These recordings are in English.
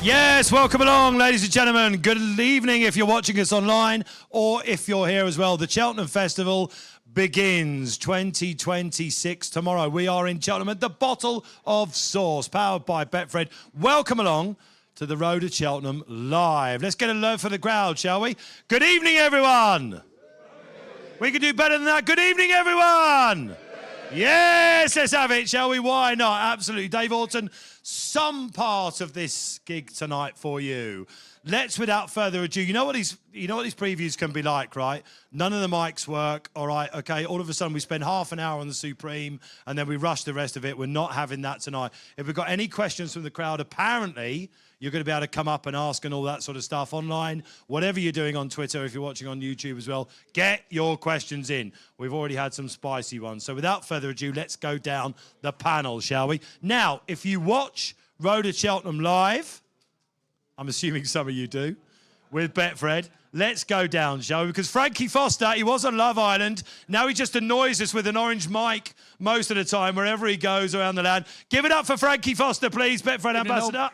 Yes, welcome along, ladies and gentlemen. Good evening if you're watching us online or if you're here as well. The Cheltenham Festival begins 2026 tomorrow. We are in Cheltenham at the Bottle of Sauce, powered by Betfred. Welcome along to the Road to Cheltenham live. Let's get a low for the crowd, shall we? Good evening, everyone. We can do better than that. Good evening, everyone. Yes, let's have it, shall we? Why not? Absolutely. Dave Orton, some part of this gig tonight for you. Let's, without further ado, you know what these previews can be like, right? None of the mics work, all right, okay? All of a sudden, we spend half an hour on the Supreme, and then we rush the rest of it. We're not having that tonight. If we've got any questions from the crowd, apparently, you're going to be able to come up and ask and all that sort of stuff online. Whatever you're doing on Twitter, if you're watching on YouTube as well, get your questions in. We've already had some spicy ones. So without further ado, let's go down the panel, shall we? Now, if you watch Road to Cheltenham live, I'm assuming some of you do, with Betfred, let's go down, shall we? Because Frankie Foster, he was on Love Island. Now he just annoys us with an orange mic most of the time, wherever he goes around the land. Give it up for Frankie Foster, please, Betfred ambassador.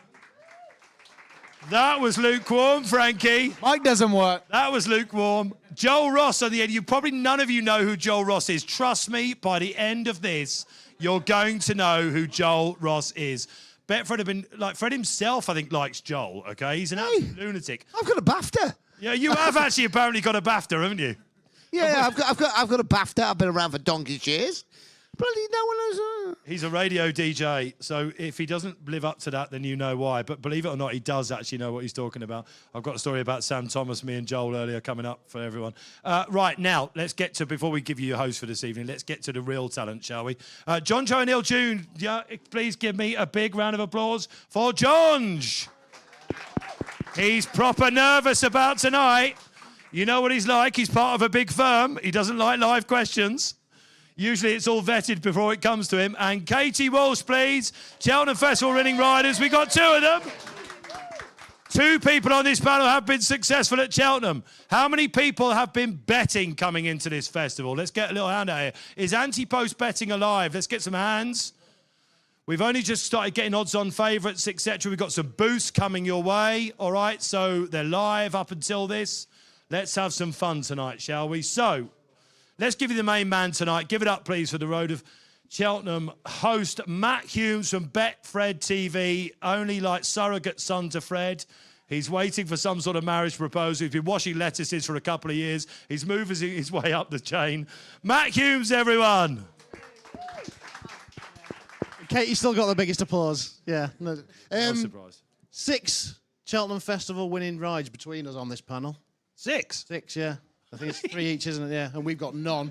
That was lukewarm, Frankie. Mike doesn't work. That was lukewarm. Joel Ross on the end. None of you know who Joel Ross is. Trust me, by the end of this, you're going to know who Joel Ross is. Betfred have been, like, Fred himself, I think, likes Joel, okay? He's an absolute lunatic. I've got a BAFTA. Yeah, you have actually apparently got a BAFTA, haven't you? Yeah, I've got a BAFTA. I've been around for donkey's years. Bloody no one knows. He's a radio DJ, so if he doesn't live up to that, then you know why. But believe it or not, he does actually know what he's talking about. I've got a story about Sam Thomas, me and Joel earlier, coming up for everyone. Right, now, let's get to, before we give you your host for this evening, let's get to the real talent, shall we? Jonjo and Il June, yeah, please give me a big round of applause for Jonj. He's proper nervous about tonight. You know what he's like. He's part of a big firm. He doesn't like live questions. Usually it's all vetted before it comes to him. And Katie Walsh, please. Cheltenham Festival winning riders. We got two of them. Two people on this panel have been successful at Cheltenham. How many people have been betting coming into this festival? Let's get a little hand out here. Is anti-post betting alive? Let's get some hands. We've only just started getting odds on favourites, etc. We've got some boosts coming your way. All right, so they're live up until this. Let's have some fun tonight, shall we? So, let's give you the main man tonight. Give it up, please, for the Road of Cheltenham host, Matt Hulmes from Betfred TV, only like surrogate son to Fred. He's waiting for some sort of marriage proposal. He's been washing lettuces for a couple of years. He's moving his way up the chain. Matt Hulmes, everyone. Katie still got the biggest applause. Yeah. No surprise. 6 Cheltenham Festival winning rides between us on this panel. 6? 6, yeah. I think it's 3 each, isn't it? Yeah, and we've got none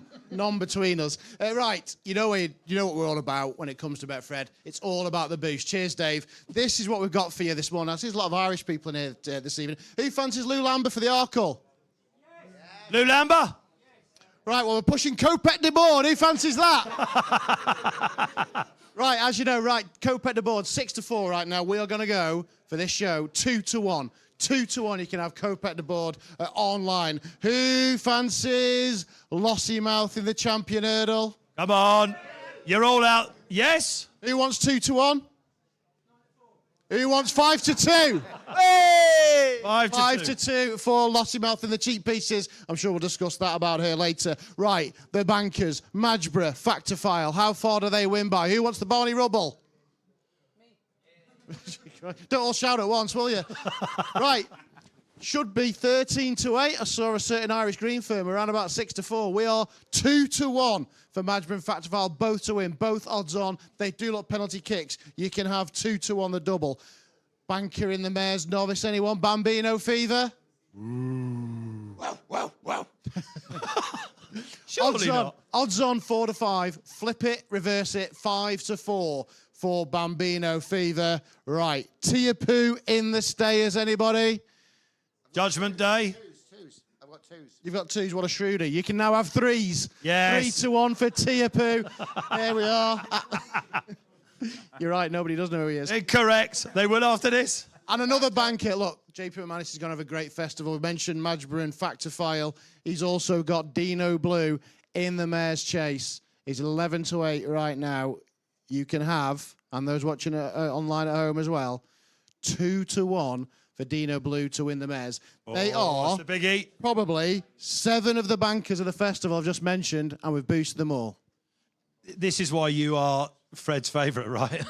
between us. Right, you know what we're all about when it comes to Betfred. It's all about the boost. Cheers, Dave. This is what we've got for you this morning. I see there's a lot of Irish people in here this evening. Who fancies Lou Lambert for the Arkle? Yes. Lou Lambert? Yes. Right, well, we're pushing Copet de Board. Who fancies that? Right, as you know, right, Copet de Board, 6-4 right now. We are going to go, for this show, 2-1. 2-1, you can have Copet de Board online. Who fancies Lossy Mouth in the Champion Hurdle? Come on. You're all out. Yes? Who wants 2-1? Who wants 5-2? Hey! 5-2 for Lossy Mouth in the cheap pieces. I'm sure we'll discuss that about her later. Right, the bankers, Madgeborough, Factor File. How far do they win by? Who wants the Barney Rubble? Don't all shout at once, will you? Right. Should be 13-8. I saw a certain Irish green firm around about 6-4. We are 2-1 for Madgeborough and Factor File, both to win, both odds on. They do look penalty kicks. You can have 2-1 the double. Banker in the Mayor's Novice, anyone? Bambino Fever? Ooh. Well. Surely not. Odds on 4-5. Flip it, reverse it, 5-4 for Bambino Fever. Right. Tiapu in the stayers, anybody? Judgment Day. Twos. I've got twos. You've got twos. What a shrewdy. You can now have threes. Yes. 3-1 for Tiapu. There we are. You're right. Nobody does know who he is. Incorrect. They will after this. And another banker. Look, JP McManus is going to have a great festival. We mentioned Madgeborough and Factor File. He's also got Dino Blue in the Mayor's Chase. He's 11-8 right now. You can have, and those watching online at home as well, 2-1 for Dino Blue to win the mares. They are the biggie. probably 7 of the bankers of the festival I've just mentioned, and we've boosted them all. This is why you are Fred's favourite, right?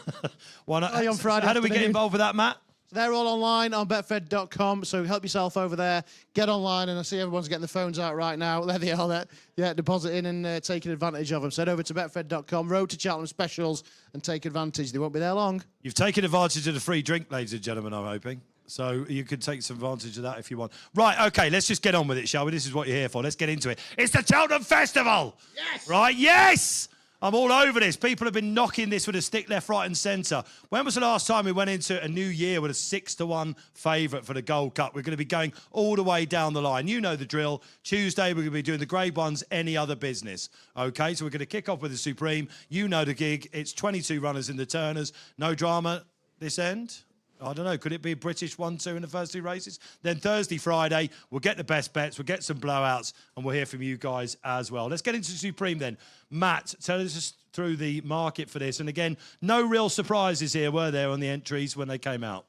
Why not? On Friday How do we get afternoon. involved with that, Matt? They're all online on betfred.com, so help yourself over there. Get online, and I see everyone's getting the phones out right now. There they are, there. Yeah, depositing and taking advantage of them. So head over to betfred.com, Road to Cheltenham specials, and take advantage. They won't be there long. You've taken advantage of the free drink, ladies and gentlemen, I'm hoping. So you could take some advantage of that if you want. Right, OK, let's just get on with it, shall we? This is what you're here for. Let's get into it. It's the Cheltenham Festival! Yes! Right, yes! I'm all over this. People have been knocking this with a stick left, right and centre. When was the last time we went into a new year with a 6-1 favourite for the Gold Cup? We're going to be going all the way down the line. You know the drill. Tuesday, we're going to be doing the Grade 1s, any other business. OK, so we're going to kick off with the Supreme. You know the gig. It's 22 runners in the Turners. No drama this end. I don't know, could it be a British 1-2 in the first 2 races? Then Thursday, Friday, we'll get the best bets, we'll get some blowouts, and we'll hear from you guys as well. Let's get into Supreme then. Matt, tell us through the market for this. And again, no real surprises here, were there, on the entries when they came out?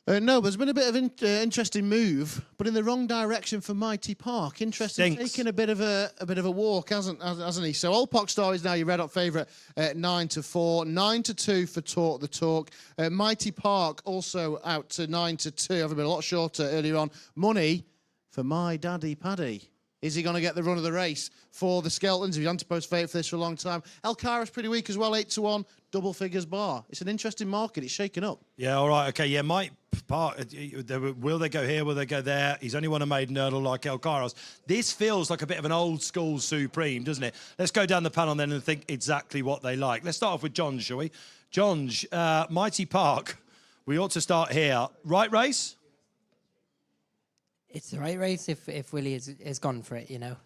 No, there's been a bit of interesting move, but in the wrong direction for Mighty Park. Interesting, taking a bit of a walk, hasn't he? So Old Park Star is now your red hot favourite at 9-4, 9-2 for Talk the Talk. Mighty Park also out to 9-2, having been a lot shorter earlier on. Money for My Daddy Paddy. Is he going to get the run of the race for the Skeltons? He's anti-post favourite for this for a long time. El Cara's pretty weak as well, 8-1, double figures bar. It's an interesting market. It's shaking up. Yeah, all right, OK, yeah, Mike Park, will they go here, will they go there? He's only won a maiden hurdle like El Cara's. This feels like a bit of an old-school Supreme, doesn't it? Let's go down the panel then and think exactly what they like. Let's start off with John, shall we? John, Mighty Park, we ought to start here. Right race? It's the right race if Willie is gone for it, you know.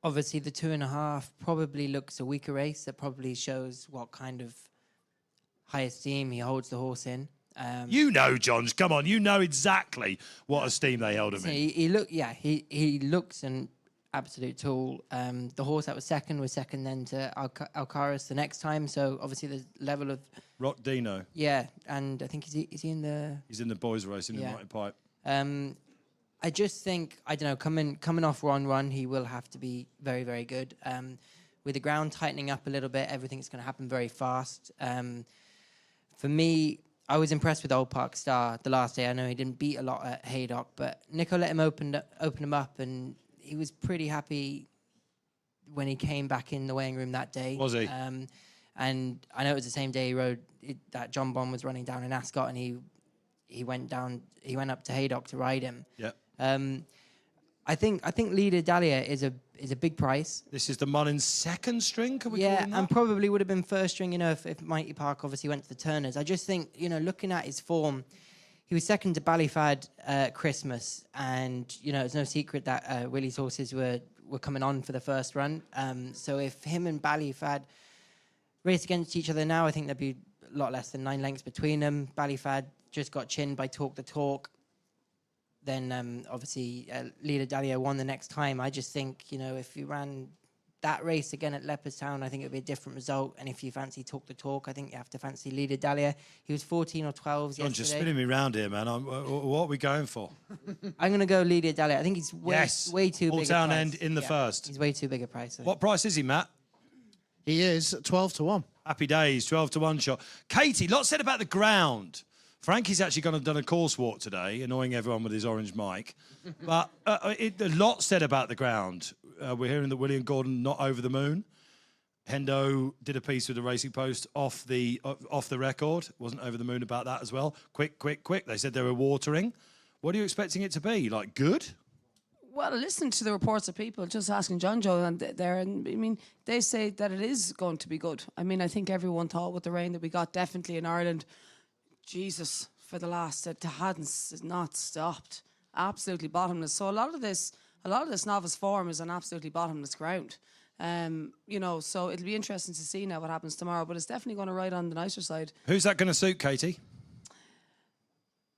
Obviously, the 2.5 probably looks a weaker race. That probably shows what kind of high esteem he holds the horse in. You know, John, come on, you know exactly what esteem they held him in. He looks an absolute tool. The horse that was second then to Alcaraz the next time. So obviously the level of Rock Dino. Yeah, and I think is he in the? He's in the boys' race in the Mighty Pipe. I just think, I don't know, coming off 1-1, he will have to be very, very good. With the ground tightening up a little bit, everything's going to happen very fast. For me, I was impressed with Old Park Star the last day. I know he didn't beat a lot at Haydock, but Nico let him open him up, and he was pretty happy when he came back in the weighing room that day. Was he? And I know it was the same day he rode that John Bon was running down in Ascot, and he went up to Haydock to ride him. Yeah. I think Leader Dahlia is a big price. This is the Mullins second string, can we call him that? And probably would have been first string, you know, if Mighty Park obviously went to the Turners. I just think, you know, looking at his form, he was second to Ballyfad Christmas, and you know it's no secret that Willie's horses were coming on for the first run. So if him and Ballyfad race against each other now, I think there'd be a lot less than 9 lengths between them. Ballyfad just got chinned by Talk the Talk. Then obviously Leader Dahlia won the next time. I just think, you know, if you ran that race again at Leopardstown, I think it would be a different result. And if you fancy Talk the Talk, I think you have to fancy Leader Dahlia. He was 14 or 12 yesterday. John, just spinning me round here, man. What are we going for? I'm going to go Leader Dahlia. I think he's way too big a price. All-town end in the first. He's way too big a price. What price is he, Matt? He is 12-1. Happy days, 12-1 shot. Katie, lots said about the ground. Frankie's actually gone and done a course walk today, annoying everyone with his orange mic. But a lot said about the ground. We're hearing that William Gordon not over the moon. Hendo did a piece with the Racing Post off the record. Wasn't over the moon about that as well. Quick. They said they were watering. What are you expecting it to be? Like good? Well, listen to the reports of people just asking Jonjo and there, and I mean, they say that it is going to be good. I mean, I think everyone thought with the rain that we got definitely in Ireland, Jesus, for the last, it hadn't not stopped. Absolutely bottomless. So a lot of this novice form is on absolutely bottomless ground. You know, so it'll be interesting to see now what happens tomorrow, but it's definitely going to ride on the nicer side. Who's that going to suit, Katie?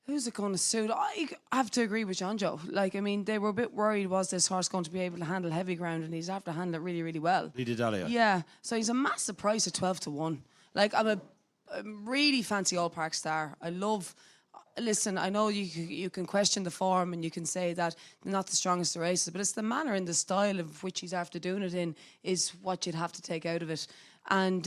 Who's it going to suit? I have to agree with Jonjo. Like, I mean, they were a bit worried, was this horse going to be able to handle heavy ground, and he's have to handle it really, really well. Leader Dahlia. Yeah, so he's a massive price at 12-1. Like, really fancy All Park Star. I love. Listen, I know you can question the form and you can say that they're not the strongest of races, but it's the manner and the style of which he's after doing it in is what you'd have to take out of it. And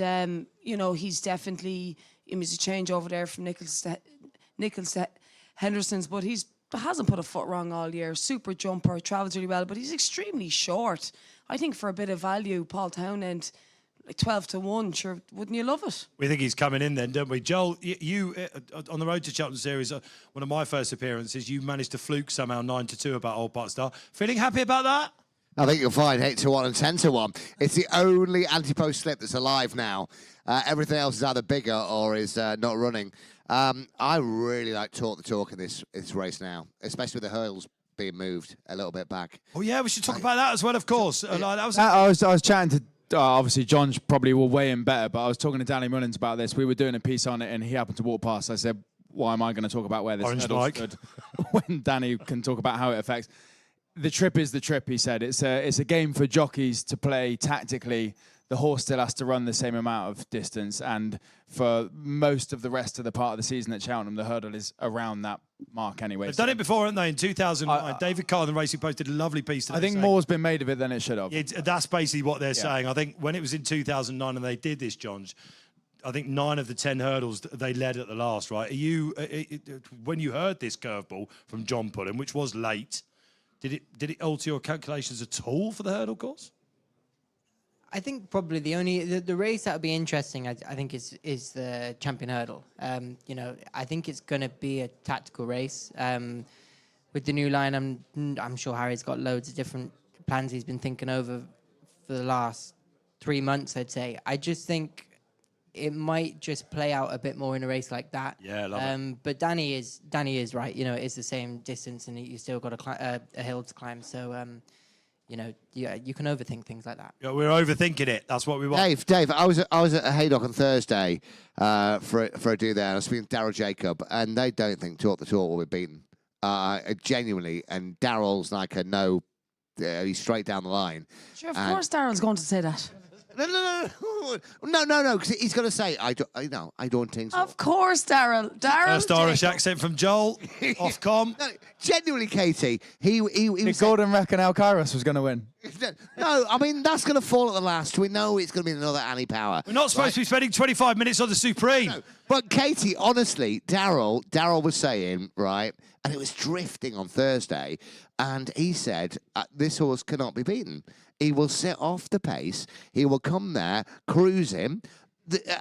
you know, he's definitely. He's a change over there from Nichols to Henderson's, but he hasn't put a foot wrong all year. Super jumper, travels really well, but he's extremely short. I think for a bit of value, Paul Townend. Like 12 to 1, sure, wouldn't you love it? We think he's coming in then, don't we? Joel, you on the road to Cheltenham series, one of my first appearances, you managed to fluke somehow 9 to 2 about Old Park Star. Feeling happy about that? I think you'll find 8 to 1 and 10 to 1. It's the only anti-post slip that's alive now. Everything else is either bigger or is not running. I really like Talk the Talk in this race now, especially with the hurdles being moved a little bit back. Oh yeah, we should talk about that as well, of course. I was chatting to. Obviously, John probably will weigh in better, but I was talking to Danny Mullins about this. We were doing a piece on it, and he happened to walk past. I said, why am I going to talk about where this hurdle stood when Danny can talk about how it affects? The trip is the trip, he said. It's a game for jockeys to play tactically. The horse still has to run the same amount of distance, and for most of the rest of the part of the season at Cheltenham, the hurdle is around that mark anyway. They've done it before, haven't they? In 2009, David Carr in the Racing Post did a lovely piece today. I think more's been made of it than it should have. That's basically what they're saying. I think when it was in 2009 and they did this, John, I think 9 of the 10 hurdles they led at the last, right? Are you when you heard this curveball from John Pullen, which was late, did it alter your calculations at all for the hurdle course? I think probably the race that would be interesting, I think, is the Champion Hurdle. You know, I think it's going to be a tactical race. With the new line, I'm sure Harry's got loads of different plans he's been thinking over for the last 3 months, I'd say. I just think it might just play out a bit more in a race like that. Yeah, I love it. But Danny is right. You know, it's the same distance, and you still got a hill to climb. So. You know, you can overthink things like that. Yeah, we're overthinking it. That's what we want. Dave, I was at Haydock on Thursday for a do there. And I was speaking to Daryl Jacob, and they don't think Talk the Talk will be beaten. Genuinely, and Daryl's like a no, he's straight down the line. Sure, of course Daryl's going to say that. No, because he's going to say, I don't think so. Of course, Daryl. First Irish accent from Joel, Ofcom. No, genuinely, Katie, he Did Gordon reckon Al Kairos was going to win? No, I mean, that's going to fall at the last. We know it's going to be another Annie Power. We're not supposed to be spending 25 minutes on the Supreme. No, but Katie, honestly, Daryl was saying, right, and it was drifting on Thursday, and he said, this horse cannot be beaten. He will set off the pace. He will come there, cruise him,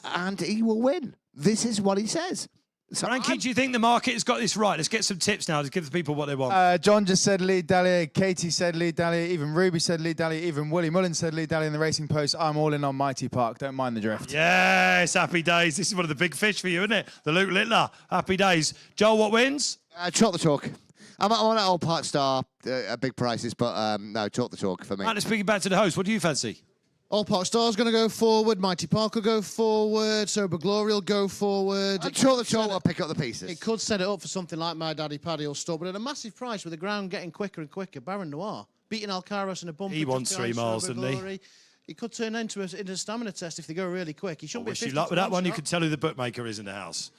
and he will win. This is what he says. So Frankie, do you think the market has got this right? Let's get some tips now to give the people what they want. John just said lead Dahlia. Katie said lead Dahlia. Even Ruby said lead Dahlia. Even Willie Mullins said lead Dahlia in the Racing Post. I'm all in on Mighty Park. Don't mind the drift. Yes, happy days. This is one of the big fish for you, isn't it? The Luke Littler. Happy days. Joel, what wins? Talk the Talk. I'm on that Old Park Star at big prices, but no, Talk the Talk for me. Right, let's bring it back to the host. What do you fancy? All Park Star's going to go forward. Mighty Park will go forward. Sober Glory will go forward. Talk the Talk will pick up the pieces. It could set it up for something like My Daddy Paddy or Stop, but at a massive price with the ground getting quicker and quicker. Baron Noir beating Alcaraz in a bumper. He wants 3 miles, doesn't he? He could turn into a stamina test if they go really quick. He shouldn't be Wish 50 you luck with that one. You can tell who the bookmaker is in the house.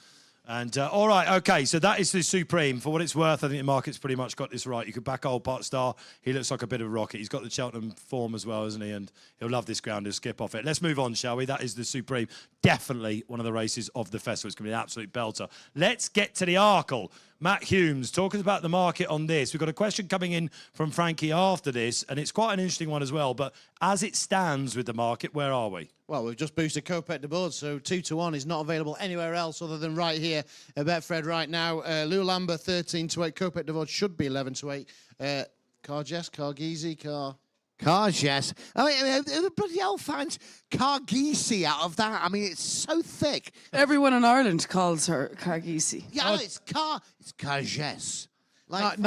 And all right, okay, so that is the Supreme. For what it's worth, I think the market's pretty much got this right. You could back Old Park Star. He looks like a bit of a rocket. He's got the Cheltenham form as well, isn't he? And he'll love this ground. He'll skip off it. Let's move on, shall we? That is the Supreme. Definitely one of the races of the festival. It's going to be an absolute belter. Let's get to the Arkle. Matt Hulmes, talking about the market on this. We've got a question coming in from Frankie after this, and it's quite an interesting one as well. But as it stands with the market, where are we? Well, we've just boosted Kopek de Board, so 2 to 1 is not available anywhere else other than right here at Betfred right now. Lou Lambert 13 to 8. Kopek de Board should be 11 to 8. Carges, Cargizi, Cars, yes. I mean, who the bloody hell finds Cargizi out of that? I mean, it's so thick. Everyone in Ireland calls her Cargisi. Yeah, it's Carges. Like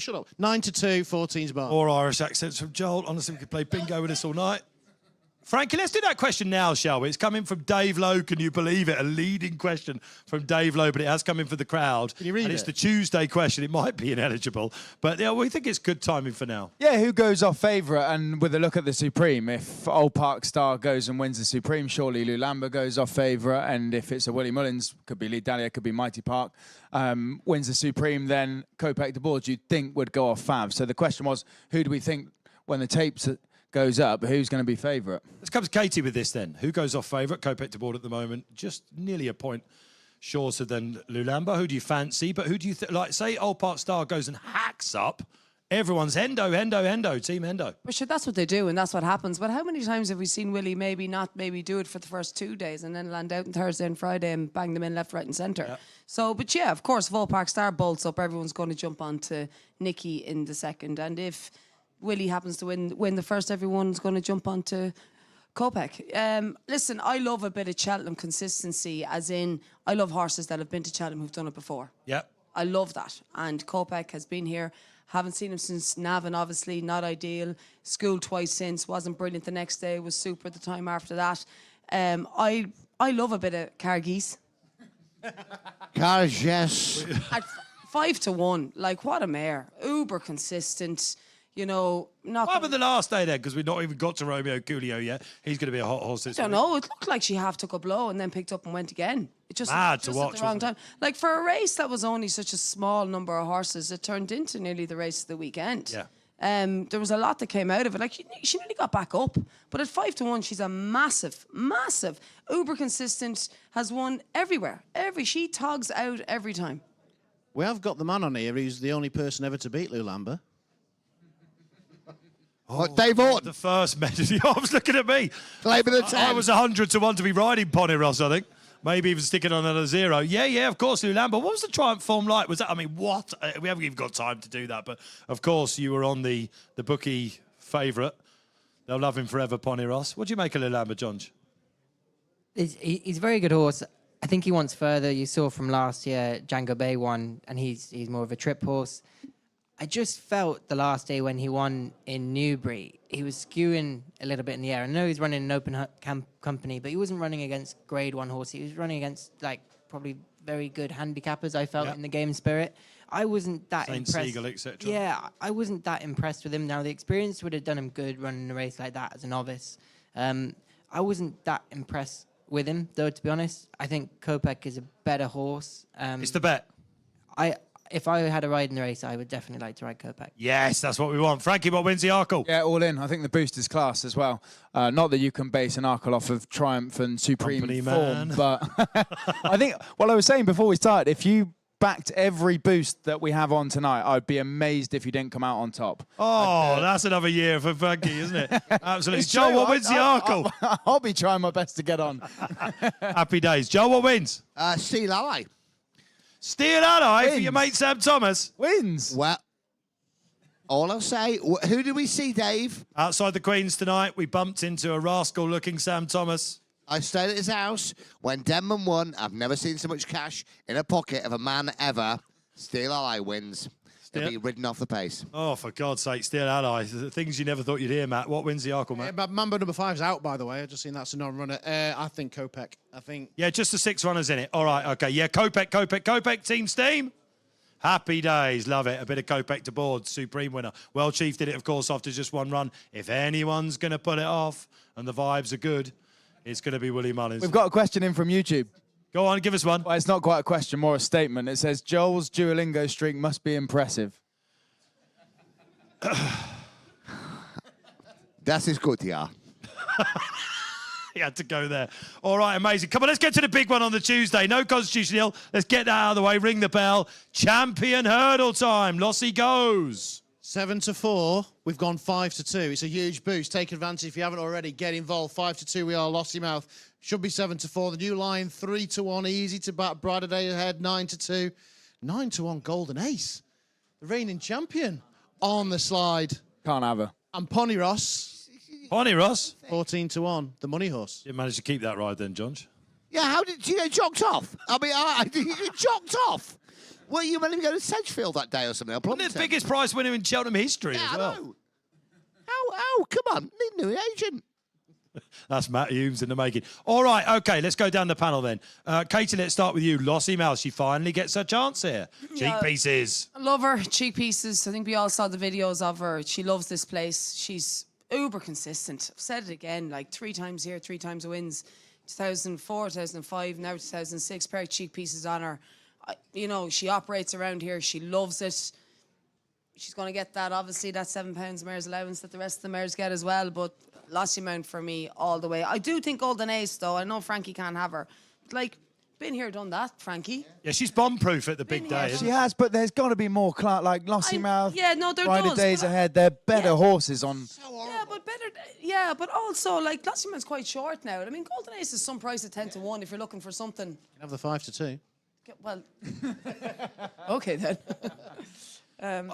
shut up. 9 to 2, 14's bar. 4 Irish accents from Joel. Honestly, we could play bingo with this all night. Frankie, let's do that question now, shall we? It's coming from Dave Lowe. Can you believe it? A leading question from Dave Lowe, but it has come in for the crowd. Can you read and it's it? the Tuesday question. It might be ineligible, but yeah, we think it's good timing for now. Yeah, who goes off favourite? And with a look at the Supreme, if Old Park Star goes and wins the Supreme, surely Lulamba goes off favourite. And if it's a Willie Mullins, could be Lee Dahlia, could be Mighty Park, wins the Supreme, then Kopek de Board, you'd think would go off fav. So the question was, who do we think when the tapes goes up, who's going to be favourite? Let's come to Katie with this then. Who goes off favourite? Kopek de Board at the moment, just nearly a point shorter than Lulamba. Who do you fancy? But who do you like? Say Old Park Star goes and hacks up. Everyone's Hendo, Team Hendo. But sure, that's what they do, and that's what happens. But how many times have we seen Willie maybe do it for the first 2 days and then land out on Thursday and Friday and bang them in left, right, and centre? Yeah. So, but yeah, of course, if Old Park Star bolts up, everyone's going to jump onto Nicky in the second, and if Willie happens to win the first, everyone's going to jump onto Kopek. Listen, I love a bit of Cheltenham consistency, as in I love horses that have been to Cheltenham who've done it before. Yeah. I love that. And Kopek has been here. Haven't seen him since Navan, obviously, not ideal. School twice since, wasn't brilliant the next day, was super the time after that. I love a bit of Cargeese. Carges. At 5-1, like what a mare. Uber consistent, you know. Not What happened the last day then? Because we've not even got to Romeo Coolio yet. He's going to be a hot horse this I don't week. know. It looked like she half took a blow and then picked up and went again. It just, Mad to just watch, at the wrong wasn't time. Like for a race that was only such a small number of horses, it turned into nearly the race of the weekend. Yeah. There was a lot that came out of it. Like she nearly got back up, but at 5-1, she's a massive, uber consistent. Has won everywhere. She togs out every time. We have got the man on here who's the only person ever to beat Lulamba. Dave Orton. The first message. I was looking at me. Claiming the 10. I was 100-1 to be riding Pony Ross, I think. Maybe even sticking on at a 0. Yeah, of course, Lulamba. What was the Triumph form like? Was that? I mean, what? We haven't even got time to do that. But of course, you were on the bookie favourite. They'll love him forever, Pony Ross. What do you make of Lulamba, Jonjo? He's a very good horse. I think he wants further. You saw from last year, Django Bay won, and he's more of a trip horse. I just felt the last day when he won in Newbury, he was skewing a little bit in the air. I know he's running an open company, but he wasn't running against grade 1 horse. He was running against like probably very good handicappers, I felt, in the game spirit. I wasn't that Saint impressed. Siegel, etc. Yeah, I wasn't that impressed with him. Now, the experience would have done him good running a race like that as a novice. I wasn't that impressed with him, though, to be honest. I think Kopek is a better horse. It's the bet. If I had a ride in the race, I would definitely like to ride Kopek. Yes, that's what we want. Frankie, what wins the Arkle? Yeah, all in. I think the boost is class as well. Not that you can base an Arkle off of Triumph and Supreme Company form, man. but I think, well, I was saying before we started, if you backed every boost that we have on tonight, I'd be amazed if you didn't come out on top. Oh, that's another year for Frankie, isn't it? Absolutely. It's Joe, true. what wins the Arkle? I'll be trying my best to get on. Happy days. Joe, what wins? Steel Ally. Steel Ally for Wins. your mate Sam Thomas. Wins. Well, all I'll say, who do we see, Dave? Outside the Queen's tonight, we bumped into a rascal-looking Sam Thomas. I stayed at his house when Denman won. I've never seen so much cash in a pocket of a man ever. Steel Ally wins. He'll be ridden off the pace. Oh, for God's sake, Steel Ally. The things you never thought you'd hear, Matt. What wins the Arkle, Matt? But Mambo number 5's out, by the way. I've just seen that's a non-runner. I think Kopek. I think... Yeah, just the 6 runners in it. All right, okay. Yeah, Kopek, Team Steam. Happy days. Love it. A bit of Kopek to board. Supreme winner. Well, Chief did it, of course, after just 1 run. If anyone's going to pull it off and the vibes are good, it's going to be Willie Mullins. We've got a question in from YouTube. Go on, give us one. Well, it's not quite a question, more a statement. It says, Joel's Duolingo streak must be impressive. Das ist gut, ja. He had to go there. All right, amazing. Come on, let's get to the big one on the Tuesday. No Constitution Hill. Let's get that out of the way. Ring the bell. Champion hurdle time. Lossie goes. 7-4. We've gone 5-2. It's a huge boost. Take advantage if you haven't already. Get involved. 5-2. We are Lossie Mouth. Should be 7-4. The new line 3-1. Easy to bat. Brighter Day ahead. 9-2. 9-1. Golden Ace. The reigning champion on the slide. Can't have her. And Pony Ross. Pony Ross. 14-1. The money horse. You managed to keep that ride then, John. Yeah, how did you get jocked off? I mean, you get jocked off. Well, you might even go to Sedgefield that day or something. Wasn't it the biggest prize winner in Cheltenham history as well? I know. How? Come on. Need a new agent. That's Matt Hulmes in the making. All right, okay, let's go down the panel then. Katie, let's start with you. Lossy Mouth, she finally gets her chance here. Cheek pieces. I love her. Cheek pieces. I think we all saw the videos of her. She loves this place. She's uber consistent. I've said it again, like 3 times here, 3 times wins. 2004, 2005, now 2006, pair of cheek pieces on her. You know, she operates around here. She loves it. She's going to get that, obviously, that £7 mare's allowance that the rest of the mares get as well. But Lossy Mount for me all the way. I do think Golden Ace, though. I know Frankie can't have her. But, like, been here, done that, Frankie. Yeah, she's bomb-proof at the big day. She has, but there's got to be more like Lossy Mouth. Yeah, no, there Rider does. Days Ahead. They're better horses on. Yeah, but better. Yeah, but also, like, Lossy Mount's quite short now. I mean, Golden Ace is some price at 10 to 1 if you're looking for something. You can have the 5 to 2. Well, okay then. I'm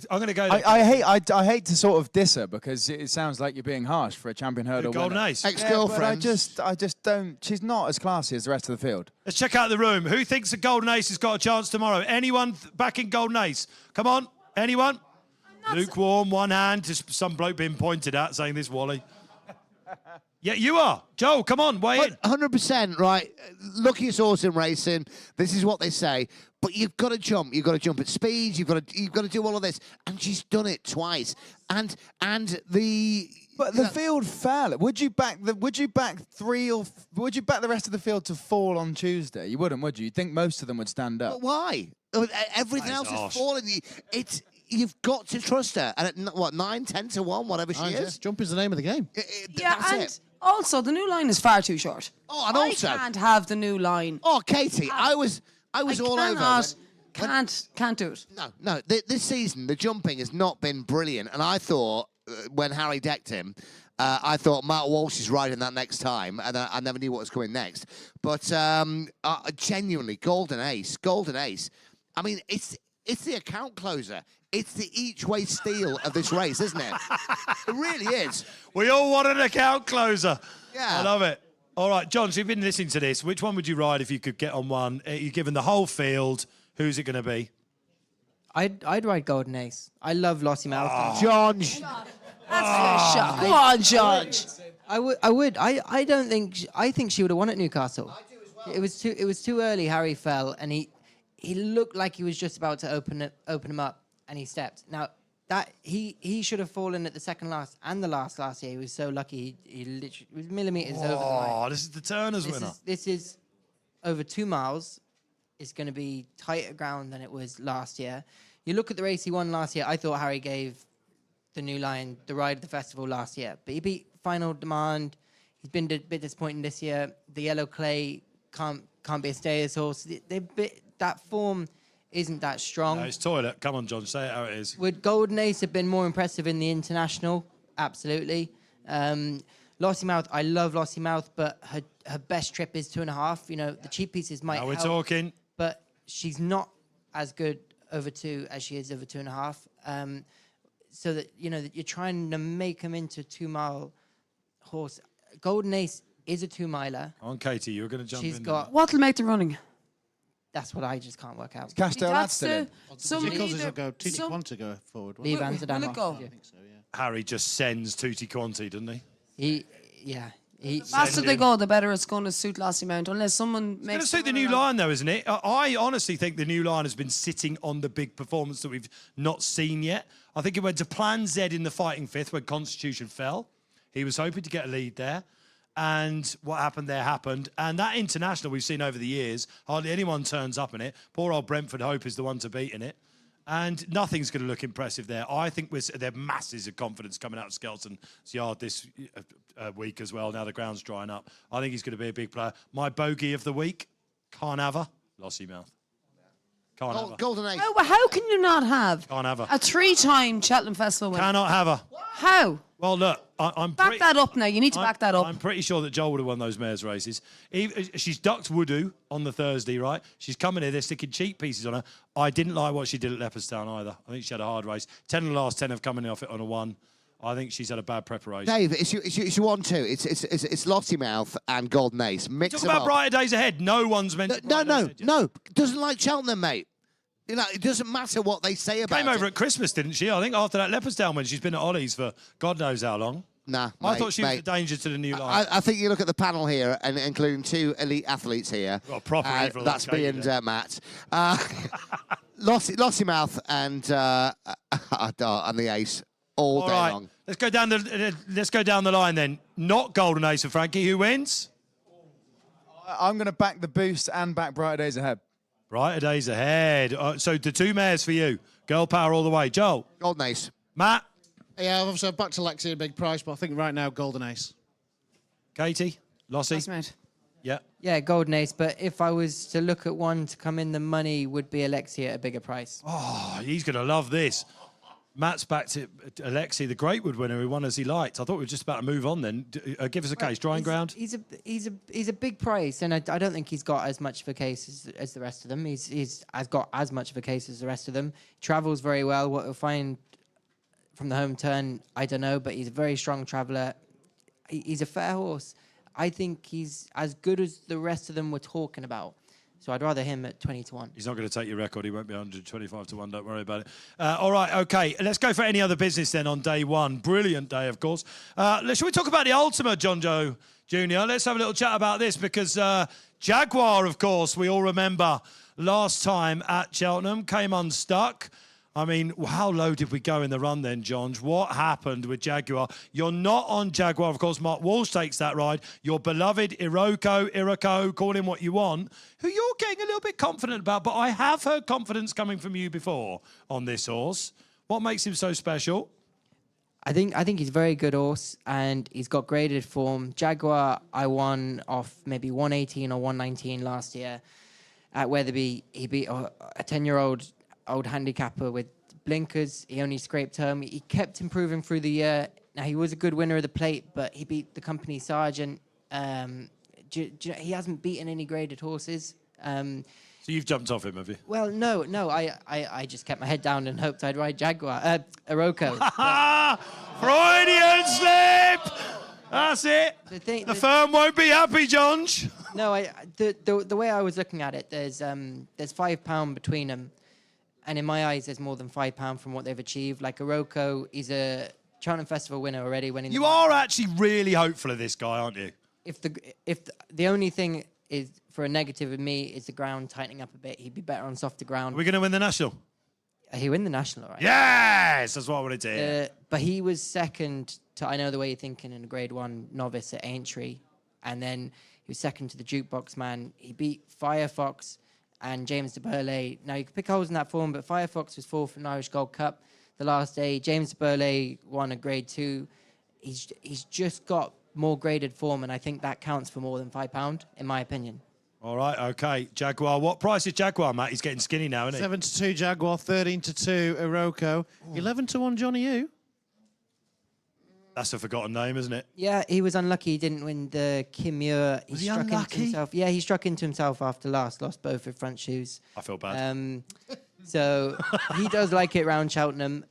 going to go. I hate to sort of diss her because it sounds like you're being harsh for a champion hurdle Golden winner. Ace. Ex-girlfriend. I just don't. She's not as classy as the rest of the field. Let's check out the room. Who thinks the Golden Ace has got a chance tomorrow? Anyone back in Golden Ace? Come on. Anyone? Lukewarm, one hand. Just some bloke being pointed at saying this, Wally. Yeah, you are. Joel, come on, weigh in. 100%, right. Luckiest horse in racing. This is what they say. But you've got to jump. You've got to jump at speed. You've got to do all of this. And she's done it twice. And the... But the field fell. Would you back the rest of the field to fall on Tuesday? You wouldn't, would you? You'd think most of them would stand up. But why? Everything else is falling. You've got to trust her. And at, what, 9, 10 to 1, whatever she is? Jump is the name of the game. Yeah, and also the new line is far too short. Oh, and also... I can't have the new line. Oh, Katie, I was all over. Can't do it. No. This season, the jumping has not been brilliant. And I thought, when Harry decked him, I thought Mark Walsh is riding that next time. And I never knew what was coming next. But genuinely, Golden Ace. I mean, it's the account closer. It's the each-way steal of this race, isn't it? It really is. We all want an account closer. Yeah. I love it. All right, John, so you've been listening to this. Which one would you ride if you could get on one? You're given the whole field. Who's it going to be? I'd ride Golden Ace. I love Lossy Mouth. John. That's a shot. Come on, George. I would. I don't think. I think she would have won at Newcastle. I do as well. It was too early. Harry fell, and he looked like he was just about to open him up, and he stepped. Now that he should have fallen at the second last and the last year. He was so lucky. He literally was millimeters over the line. Oh, this is the Turner's winner. This is over 2 miles. It's going to be tighter ground than it was last year. You look at the race he won last year. I thought Harry gave the new line the ride of the festival last year, but he beat Final Demand. He's been a bit disappointing this year. The Yellow Clay can't be a stayer's horse. That form isn't that strong. No, it's toilet. Come on, John, say it how it is. Would Golden Ace have been more impressive in the international? Absolutely. Lossy Mouth, I love Lossy Mouth, but her best trip is 2.5. You know, the cheap pieces might Now we're help, talking. but she's not as good over 2 as she is over 2.5. So that, you know, that you're trying to make them into 2-mile horse. Golden Ace is a 2-miler. On Katie, you're going to jump in. She's got... What'll make the running? That's what I just can't work out. Castell That's Adstead. Because it'll go Titi Quanta go forward. Leave Will Amsterdam it off. go? I think so, yeah. Harry just sends Tutti Quanti, doesn't he? The faster they go, the better it's going to suit Lossy Mount, unless someone It's going makes... to suit the new line, though, isn't it? I honestly think the new line has been sitting on the big performance that we've not seen yet. I think it went to Plan Z in the fighting fifth when Constitution fell. He was hoping to get a lead there. And what happened there happened. And that international we've seen over the years, hardly anyone turns up in it. Poor old Brentford Hope is the one to beat in it. And nothing's going to look impressive there. I think there are masses of confidence coming out of Skelton's yard this week as well. Now the ground's drying up. I think he's going to be a big player. My bogey of the week, can't have her. Lossy Mouth. Can't have her. Golden Ace. How can you not have Can't have her. a 3-time Cheltenham Festival winner? Cannot have her. How? Well, look, I'm Back that up now. You need to back that up. I'm pretty sure that Joel would have won those mares races. She's ducked Woodoo on the Thursday, right? She's coming here. They're sticking cheap pieces on her. I didn't like what she did at Leopardstown either. I think she had a hard race. 10 of the last 10 have come in off it on a 1. I think she's had a bad preparation. Dave, it's your 1-2. It's Lossy Mouth and Golden Ace. Mix Talk them about up. brighter days ahead. No one's meant. No. Doesn't like Cheltenham, mate. You know, it doesn't matter what they say about Came over it. at Christmas, didn't she? I think after that Leopardstown when she's been at Ollie's for God knows how long. Nah. I mate, thought she was mate. a danger to the new line. I think you look at the panel here, and including 2 elite athletes here. Got a proper evil That's like me Katie and there. Matt. Lossy Mouth and the ace all All day right, long. let's go down the line then. Not Golden Ace for Frankie. Who wins? I'm going to back the boost and back Brighter Days Ahead. Brighter days ahead. So the 2 mares for you. Girl power all the way. Joel. Golden ace. Matt. Yeah, obviously, I'm back to Lexi a big price, but I think right now, Golden Ace. Katie. Lossie. That's mate. Yeah. Yeah, Golden Ace. But if I was to look at one to come in, the money would be Alexia at a bigger price. Oh, he's going to love this. Matt's back to Alexi, the Greatwood winner, who won as he liked. I thought we were just about to move on then. Give us a case. Drying ground. He's a big price, and I don't think he's got as much of a case as the rest of them. He's got as much of a case as the rest of them. He travels very well. What he'll find from the home turn, I don't know, but he's a very strong traveller. He's a fair horse. I think he's as good as the rest of them we're talking about. So I'd rather him at 20 to 1. He's not going to take your record. He won't be 125 to 1. Don't worry about it. All right, okay. Let's go for any other business then on day one. Brilliant day, of course. Shall we talk about the Ultima, Jonjo Jr.? Let's have a little chat about this because Jaguar, of course, we all remember last time at Cheltenham, came unstuck. I mean, how low did we go in the run then, Jonj? What happened with Jaguar? You're not on Jaguar, of course. Mark Walsh takes that ride. Your beloved Iroko, call him what you want, who you're getting a little bit confident about, but I have heard confidence coming from you before on this horse. What makes him so special? I think he's a very good horse, and he's got graded form. Jaguar, I won off maybe 118 or 119 last year at Wetherby. He beat a 10-year-old old handicapper with blinkers. He only scraped home. He kept improving through the year. Now, he was a good winner of the plate, but he beat the company sergeant. He hasn't beaten any graded horses. So you've jumped off him, have you? Well, no. I just kept my head down and hoped I'd ride Jaguar. Iroko. Freudian slip! That's it. The firm won't be happy, Jonj. No, the way I was looking at it, there's £5 between them. And in my eyes, there's more than £5 from what they've achieved. Like Iroko, he's a Cheltenham Festival winner already. Winning. You are actually really hopeful of this guy, aren't you? If the only thing is for a negative with me is the ground tightening up a bit, he'd be better on softer ground. Are we going to win the national? He win the national, right? Yes, that's what I wanted to hear. But he was second to I Know the Way You're Thinking in a Grade 1 novice at Aintree, and then he was second to the Jukebox Man. He beat Firefox and James de Burley. Now, you can pick holes in that form, but Firefox was fourth in the Irish Gold Cup the last day. James de Burley won a Grade 2. He's just got more graded form, and I think that counts for more than £5, in my opinion. All right, okay. Jaguar. What price is Jaguar, Matt? He's getting skinny now, isn't he? 7 to 2 Jaguar, 13 to 2 Iroko, 11 to 1 Johnny U. That's a forgotten name, isn't it? Yeah, he was unlucky. He didn't win the Kim Muir. Was he unlucky? Himself. Yeah, he struck into himself after lost both with front shoes. I feel bad. So he does like it round Cheltenham.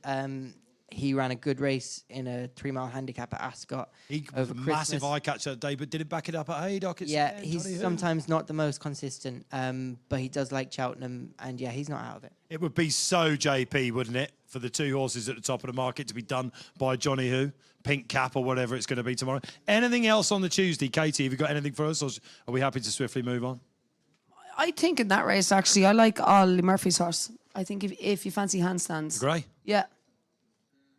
He ran a good race in a 3-mile handicap at Ascot He over was a Christmas. massive eye catcher that day, but did it back it up at Haydock? Yeah, he's sometimes not the most consistent, but he does like Cheltenham, and yeah, he's not out of it. It would be so JP, wouldn't it, for the 2 horses at the top of the market to be done by Johnny Who, Pink Cap or whatever it's going to be tomorrow. Anything else on the Tuesday, Katie? Have you got anything for us, or are we happy to swiftly move on? I think in that race, actually, I like Ollie Murphy's horse. I think if you fancy handstands. Grey? Yeah.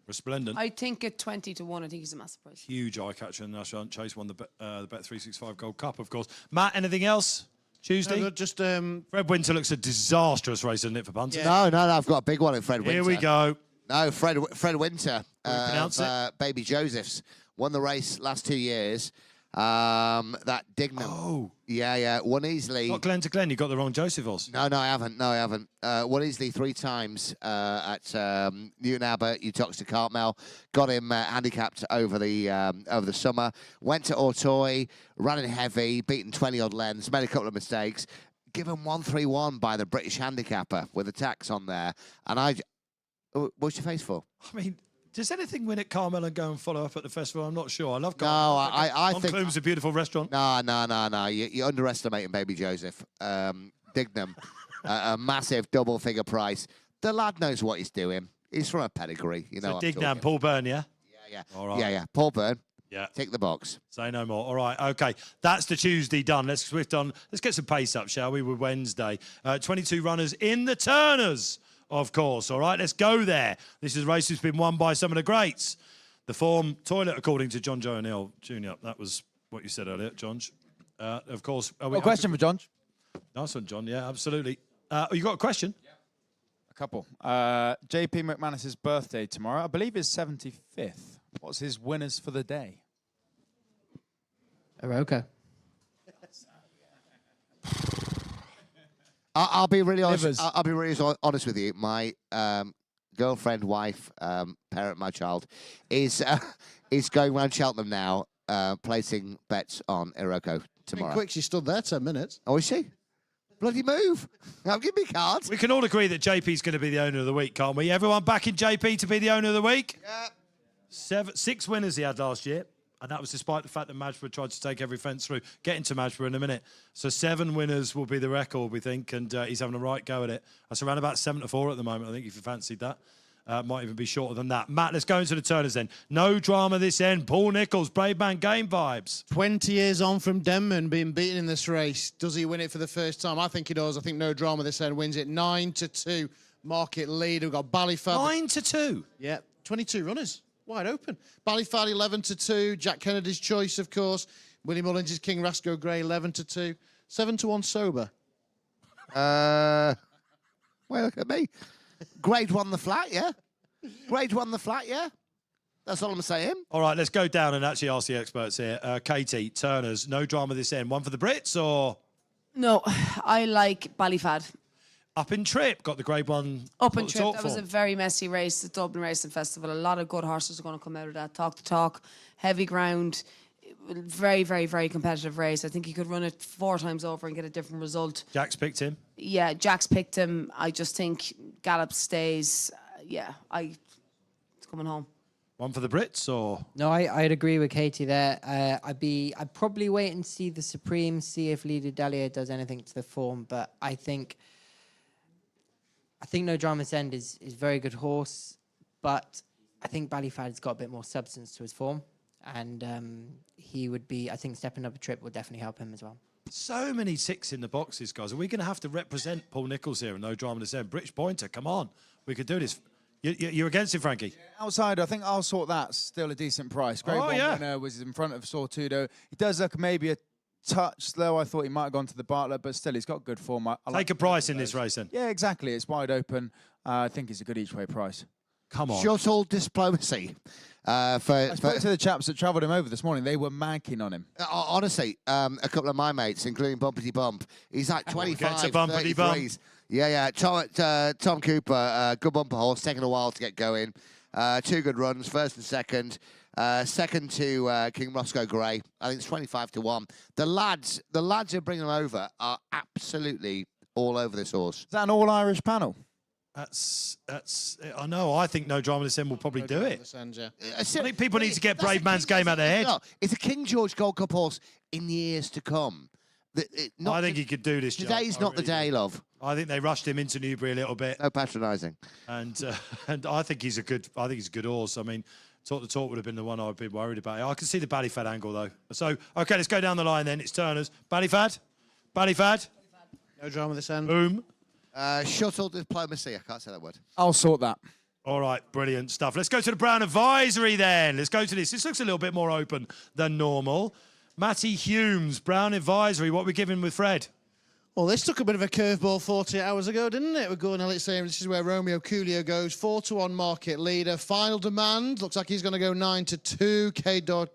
Resplendent. I think at 20 to 1, I think he's a massive price. Huge eye catcher in National Chase, won the Bet365 Gold Cup, of course. Matt, anything else? Tuesday? No, just Fred Winter looks a disastrous race, doesn't it, for punters? No, I've got a big one in Fred Winter. Here we go. No, Fred Winter. Pronounce it? Baby Joseph's. Won the race last 2 years. That Dignam. Oh. Yeah. Won easily. Not Glen to Glen, you got the wrong Joseph horse. No, I haven't. Won easily 3 times at Newton Abbott, Utox to Cartmel. Got him handicapped over the summer. Went to Auteuil, ran in heavy, beaten 20-odd lengths, made a couple of mistakes. Given 131 by the British handicapper with a tax on there. And what's your face for? I mean, does anything win at Carmel and go and follow up at the festival? I'm not sure. I love No, Carmel. I think... Hulmes, a beautiful restaurant. No. You're underestimating Baby Joseph. Dignam, a massive double-figure price. The lad knows what he's doing. He's from a pedigree, you know. So Dignam, Paul Byrne, yeah? Yeah. All right. Yeah. Paul Byrne. Yeah. Tick the box. Say no more. All right, okay. That's the Tuesday done. Let's swift on. Let's get some pace up, shall we, with Wednesday. 22 runners in the Turners, of course. All right, let's go there. This is a race that's been won by some of the greats. The form, toilet, according to Jonjo O'Neill Jr. That was what you said earlier, John. Of course. A question for John. Nice one, John. Yeah, absolutely. You got a question? Yeah. A couple. JP McManus's birthday tomorrow. I believe his 75th. What's his winners for the day? Aroka. I'll be really honest. I'll be really honest with you. My girlfriend, wife, parent, my child, is going around Cheltenham now, placing bets on Iroko tomorrow. Quick, she stood there 10 minutes. Oh, is she? Bloody move! Now give me cards. We can all agree that JP's going to be the owner of the week, can't we? Everyone backing JP to be the owner of the week? Yeah. 6 winners he had last year, and that was despite the fact that Madgeburg tried to take every fence through. Get into Madgeburg in a minute. So 7 winners will be the record, we think, and he's having a right go at it. That's around about 7-4 at the moment, I think, if you fancied that. Might even be shorter than that. Matt, let's go into the Turners then. No drama this end. Paul Nicholls, Brave Man Game vibes. 20 years on from Denman being beaten in this race. Does he win it for the first time? I think he does. I think No Drama this end wins it 9-2. Market lead. We've got Ballyfad. 9-2. Yeah, 22 runners. Wide open. Ballyfad 11-2. Jack Kennedy's Choice, of course. Willie Mullins' King Rasco Grey 11-2. 7-1 sober. Well, look at me. Grade 1 the flat, yeah? Grade 1 the flat, yeah? That's all I'm saying. All right, let's go down and actually ask the experts here. Katie, Turners, no drama this end. One for the Brits or? No, I like Ballyfad. Up in Trip, got the grade 1. Up in Trip, that was a very messy race, the Dublin Racing Festival. A lot of good horses are going to come out of that. Talk the talk, heavy ground, very, very, very competitive race. I think he could run it 4 times over and get a different result. Jack's picked him. Yeah, Jack's picked him. I just think Gallop stays. It's coming home. One for the Brits or? No, I'd agree with Katie there. I'd probably wait and see the Supreme, see if Leader Dahlia does anything to the form. But I think No Drama's End is a very good horse, but I think Ballyfad's got a bit more substance to his form. And he would be, I think, stepping up a trip would definitely help him as well. So many ticks in the boxes, guys. Are we going to have to represent Paul Nicholls here and No Drama this end? British Pointer, come on. We could do this. You're against it, Frankie? Yeah, outside, I think I'll sort that. Still a decent price. Great winner was in front of Sortudo. He does look maybe a touch slow. I thought he might have gone to the Bartlett, but still, he's got good form. I Take like a price in this race, then. Yeah, exactly. It's wide open. I think it's a good each-way price. Come on. Shuttle Diplomacy. I spoke to the chaps that travelled him over this morning. They were manking on him. Honestly, a couple of my mates, including Bumpety Bump, he's like 25, Gets a bumpety 33s. Yeah. Tom Cooper, good bumper horse, taking a while to get going. 2 good runs, first and second. Second to King Roscoe Grey. I think it's 25-1. The lads who bring him over are absolutely all over this horse. Is that an all-Irish panel? That's. I know. I think No Drama this end will probably do it. I think people need to get Brave Man's Game out of their head. No, it's a King George Gold Cup horse in the years to come. I think he could do this job. Today's not the day, love. I think they rushed him into Newbury a little bit. No patronising. And I think he's a good horse. I mean, Talk the Talk would have been the one I'd be worried about. I can see the Ballyfad angle though. So okay, let's go down the line then. It's Turners. Ballyfad. No Drama this end. Boom. Shuttle Diplomacy. I can't say that word. I'll sort that. All right, brilliant stuff. Let's go to the Brown Advisory then. Let's go to this. This looks a little bit more open than normal. Matty Hulmes, Brown Advisory. What are we giving with Fred? Well, this took a bit of a curveball 48 hours ago, didn't it? We're going to saying this is where Romeo Coolio goes. 4-1 market leader. Final demand. Looks like he's going to go 9-2.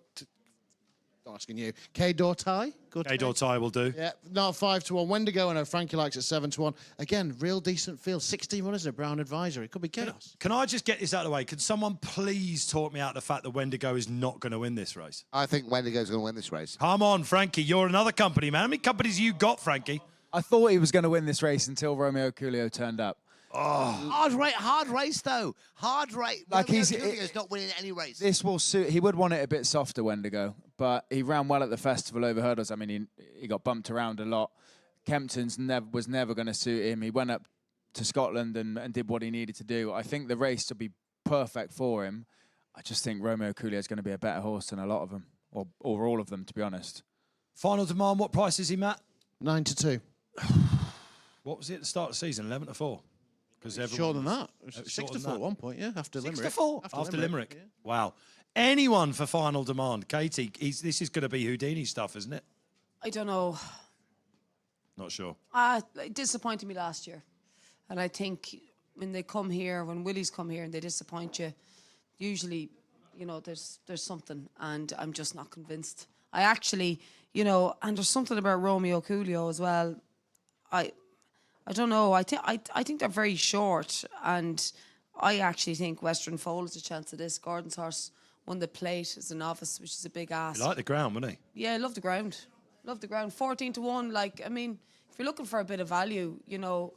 Asking you. K Dortai? K Dortai will do. Yeah, no, 5-1. Wendigo, I know Frankie likes it 7-1. Again, real decent field. 16 runners in a Brown Advisory. It could be chaos. Can I just get this out of the way? Can someone please talk me out of the fact that Wendigo is not going to win this race? I think Wendigo's going to win this race. Come on, Frankie. You're another company, man. How many companies you got, Frankie? I thought he was going to win this race until Romeo Coolio turned up. Oh. Hard race though. Hard race. Like he's not winning any race. This will suit. He would want it a bit softer, Wendigo, but he ran well at the festival over hurdles. I mean, he got bumped around a lot. Kempton's was never going to suit him. He went up to Scotland and did what he needed to do. I think the race will be perfect for him. I just think Romeo Coolio is going to be a better horse than a lot of them, or all of them, to be honest. Final demand, what price is he, Matt? 9-2. What was it at the start of the season? 11-4. Because Shorter than that. It was 6-4 at one point, yeah, after Limerick. 6-4 after Limerick. Yeah. Wow. Anyone for final demand? Katie, this is going to be Houdini stuff, isn't it? I don't know. Not sure. It disappointed me last year. And I think when they come here, when Willys come here and they disappoint you, usually, you know, there's something. And I'm just not convinced. I actually, you know, and there's something about Romeo Coolio as well. I don't know. I think they're very short. And I actually think Western Foal has a chance of this. Gordon's horse won the plate as a novice, which is a big ask. You like the ground, wouldn't he? Yeah, I love the ground. Love the ground. 14-1. Like, I mean, if you're looking for a bit of value, you know,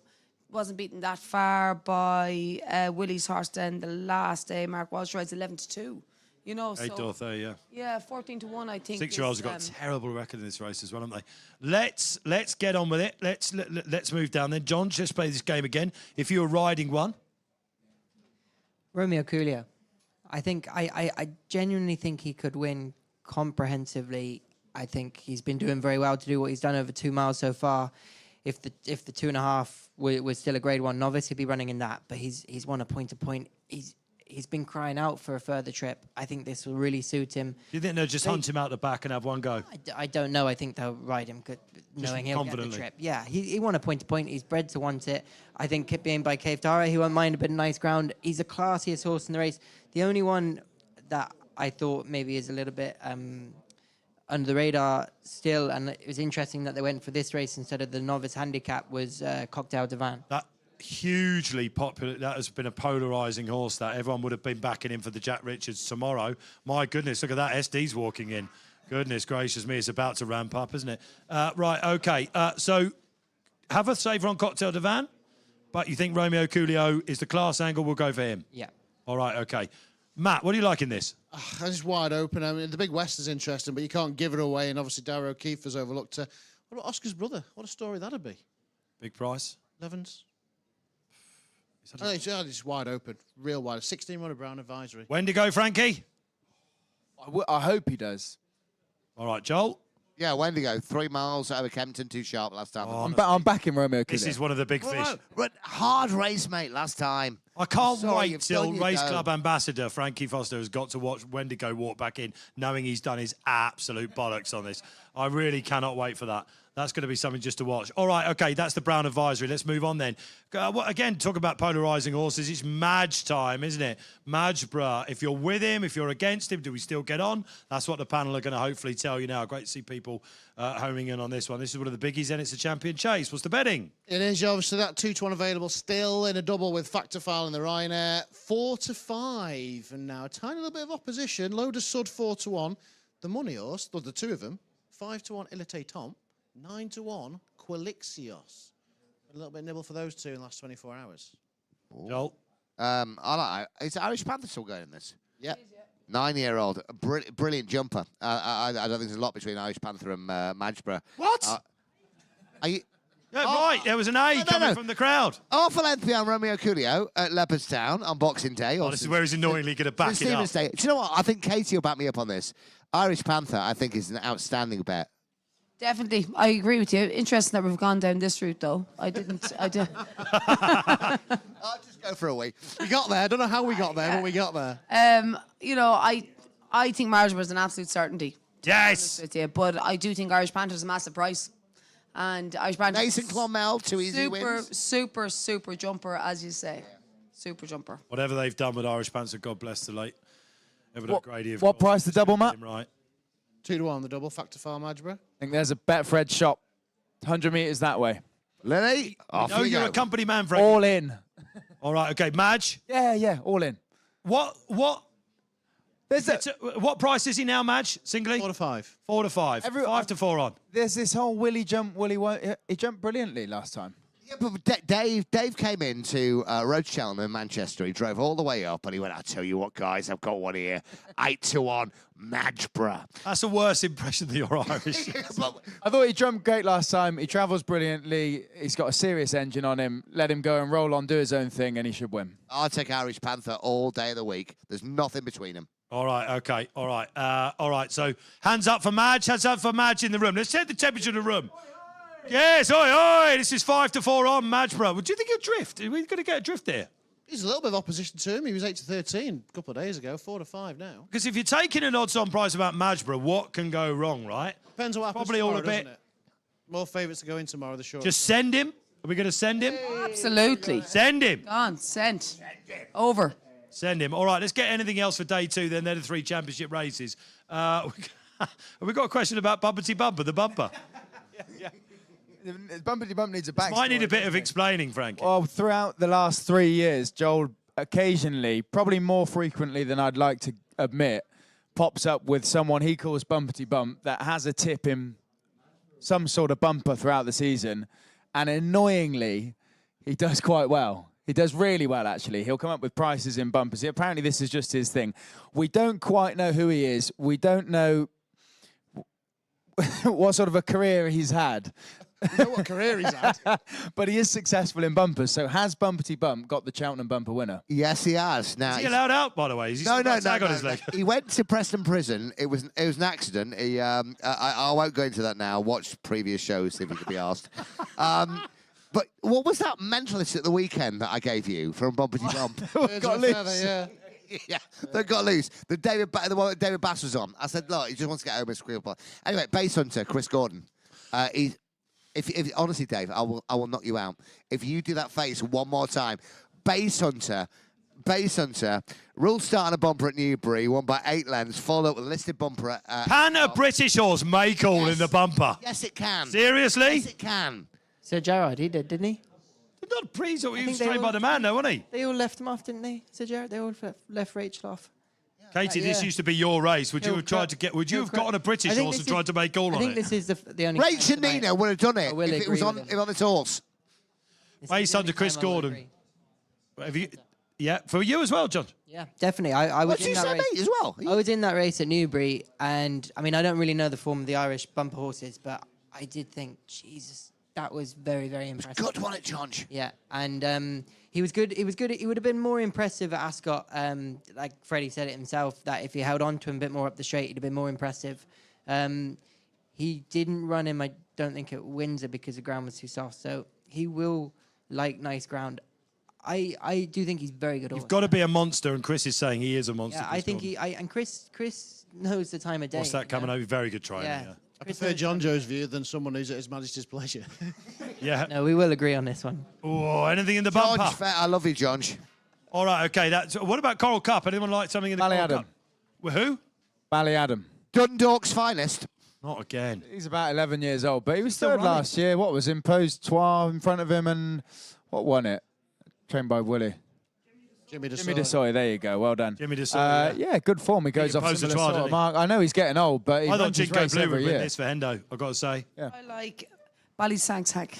wasn't beaten that far by Willie's horse then the last day. Mark Walsh rides 11-2. You know, 8 so Dorothy, yeah. yeah, 14-1. I think 6-year-olds have got a terrible record in this race as well, haven't they? Let's get on with it. Let's move down then. John, just play this game again. If you were riding one, Romeo Coolio. I think I genuinely think he could win comprehensively. I think he's been doing very well to do what he's done over 2 miles so far. If the 2.5 was still a Grade 1 novice, he'd be running in that. But he's won a point-to-point. He's been crying out for a further trip. I think this will really suit him. do you think they'll just hunt him out the back and have one go? I don't know. I think they'll ride him good, knowing he'll get the confidently. trip. Yeah, he won a point-to-point. He's bred to want it. I think being by Cave Tara, he won't mind a bit of nice ground. He's the classiest horse in the race. The only one that I thought maybe is a little bit under the radar still, and it was interesting that they went for this race instead of the novice handicap, was Cocktail Divan. That hugely popular. That has been a polarising horse. That everyone would have been backing him for the Jack Richards tomorrow. My goodness, look at that. SD's walking in. Goodness gracious me, it's about to ramp up, isn't it? Right, okay. So have a saver on Cocktail Divan, but you think Romeo Coolio is the class angle? We'll go for him. Yeah. All right, okay. Matt, what do you like in this? That's just wide open. I mean, the Big West is interesting, but you can't give it away. And obviously, Darrow O'Keefe has overlooked. What about Oscar's brother? What a story that'd be. Big price. Levens. It's wide open, real wide. 16 runner Brown advisory. When to go, Frankie? I hope he does. All right, Joel. Yeah, Wendigo, 3 miles over Kempton, too sharp last time. I'm back in Romeo Coolio. This is one of the big fish. Right, hard race, mate, last time. I can't Sorry, wait you've till done your Race go. Club ambassador Frankie Foster has got to watch Wendigo walk back in, knowing he's done his absolute bollocks on this. I really cannot wait for that. That's going to be something just to watch. All right, okay, that's the Brown advisory. Let's move on then. Again, talk about polarising horses. It's Madge time, isn't it? Madge, bruh. If you're with him, if you're against him, do we still get on? That's what the panel are going to hopefully tell you now. Great to see people homing in on this one. This is one of the biggies, and it's a champion chase. What's the betting? It is obviously that 2-1 available, still in a double with Factor File in the Ryanair. 4-5, and now a tiny little bit of opposition. Load of Sud 4-1. The money horse, the two of them, 5-1 Ilite Tom. 9-1 Quilixios. A little bit nibble for those two in the last 24 hours. Joel? I like. Is Irish Panther still going in this? Yeah. 9-year-old, brilliant jumper. I don't think there's a lot between Irish Panther and Madgeborough. What? Are you? Yeah, right. There was an A coming from the crowd. Half a length behind Romeo Coolio at Leopardstown on Boxing Day. Oh, this is where he's annoyingly going to back it up. Day. Do you know what? I think Katie will back me up on this. Irish Panther, I think, is an outstanding bet. Definitely, I agree with you. Interesting that we've gone down this route, though. I did. I'll just go for a week. We got there. I don't know how we got there, but we got there. You know, I think Margery was an absolute certainty. Yes. With you, but I do think Irish Panther's a massive price. And Irish Panther. Mason Clonmel, 2 easy wins. Super jumper, as you say. Super jumper. Whatever they've done with Irish Panther, God bless the late. What price the double, Matt? Right. 2-1 the double, Factor File Madgeborough. I think there's a Betfred shop, 100 metres that way. Lily, off No, you you're go. a company man, Frank. All in. All right, okay. Madge, Yeah, all in. what price is he now, Madge? Singly? 4-5. 4-5. 5-4 on. There's this whole Willie jump. He jumped brilliantly last time. Yeah, but Dave came into Road Cheltenham in Manchester. He drove all the way up, and he went, "I tell you what, guys, I've got one here, 8-1, Madgeborough." That's a worse impression than your Irish. I thought he jumped great last time. He travels brilliantly. He's got a serious engine on him. Let him go and roll on, do his own thing, and he should win. I'll take Irish Panther all day of the week. There's nothing between them. All right, okay, all right. All right, so hands up for Madge, hands up for Madge in the room. Let's check the temperature of the room. Yes, oi, oi, this is 5-4 on Madgeborough. Do you think he'll drift? Are we going to get a drift there? He's a little bit of opposition to him. He was 8-13 a couple of days ago, 4-5 now. Because if you're taking an odds-on price about Madgeborough, what can go wrong, right? Depends what happens Probably tomorrow, all a bit. doesn't it? More favourites to go in tomorrow, the short. Just send him. Are we going to send him? Absolutely. Send him. Gone. Sent. Over. Send him. All right, let's get anything else for day 2, then they're the 3 championship races. Have we got a question about Bumpety Bumper, the bumper? Bumpety Bump needs a backstory. Might need a bit of explaining, Frankie. Well, throughout the last 3 years, Joel occasionally, probably more frequently than I'd like to admit, pops up with someone he calls Bumpety Bump that has a tip in some sort of bumper throughout the season. And annoyingly, he does quite well. He does really well, actually. He'll come up with prices in bumpers. Apparently, this is just his thing. We don't quite know who he is. We don't know what sort of a career he's had. You know what career he's had. But he is successful in bumpers. So has Bumpety Bump got the Cheltenham bumper winner? Yes, he has. Now, Is he allowed out, by the way? Is he no, still got a tag on his leg? He went to Preston Prison. It was an accident. He, I won't go into that now. Watch previous shows, see if he could be asked. But what was that mentalist at the weekend that I gave you from Bumpety Bump? Got loose. Yeah. Yeah, they got loose. The one that David Bass was on. I said, look, he just wants to get home and squeal. Anyway, base hunter Chris Gordon. If honestly, Dave, I will knock you out if you do that face one more time. Base hunter. Rule start on a bumper at Newbury, won by 8 lengths, followed up with a listed bumper at. Can a British horse make all in the bumper? Yes, it can. Seriously? Yes, it can. Sir Gerard, he did, didn't he? Not Breeze, he was think they trained by all- the man, though, wasn't he? They all left him off, didn't they? Sir Gerard, they all left Rachel off. Katie, this yeah. used to be your race. Would you Hill have tried Cro- to get? Would you Hill have Cro- gotten a British I think horse this and tried to make all I on think it? this is the only. Rach and time Nina would have done it will if it was agree on with him. this horse. This is Race the under only Chris time I will Gordon. agree. Have you? Yeah, for you as well, John. Yeah, definitely. I was What did in you that say, race. mate, as well? I was in that race at Newbury, and I mean, I don't really know the form of the Irish bumper horses, but I did think, Jesus, that was very, very impressive. Good one, John. Yeah, and he was good. He was good. He would have been more impressive at Ascot. Like Freddie said it himself, that if he held on to him a bit more up the straight, he'd have been more impressive. He didn't run him, I don't think, at Windsor because the ground was too soft. So he will like nice ground. I do think he's very good. You've got to be a monster, and Chris is saying he is a monster. Yeah, I Chris think Gordon. and Chris knows the time of day. What's that coming over? Very good try. Yeah. Yeah. I prefer Jonjo's view than someone who's at His Majesty's pleasure. Yeah. No, we will agree on this one. Oh, anything in the George, bumper? I love you, John. All right, okay. What about Coral Cup? Anyone like something in the Coral Ballyadam. Cup? Well, who? Ballyadam. Dundalk's finest. Not again. He's about 11 years old, but he was Still third running. last year. What was Imposed Trois in front of him, and what won it? Trained by Willie. Jimmy Jimmy Desoy, there you go. Well done. Jimmy Desoy, yeah, good form. He goes off Imposed similar Trois, sort didn't of he? mark. I know he's getting old, but he I thought runs his Jinko race Blue every would win year. this for Hendo, I've got to say. Yeah. I like Ballysagshack. Is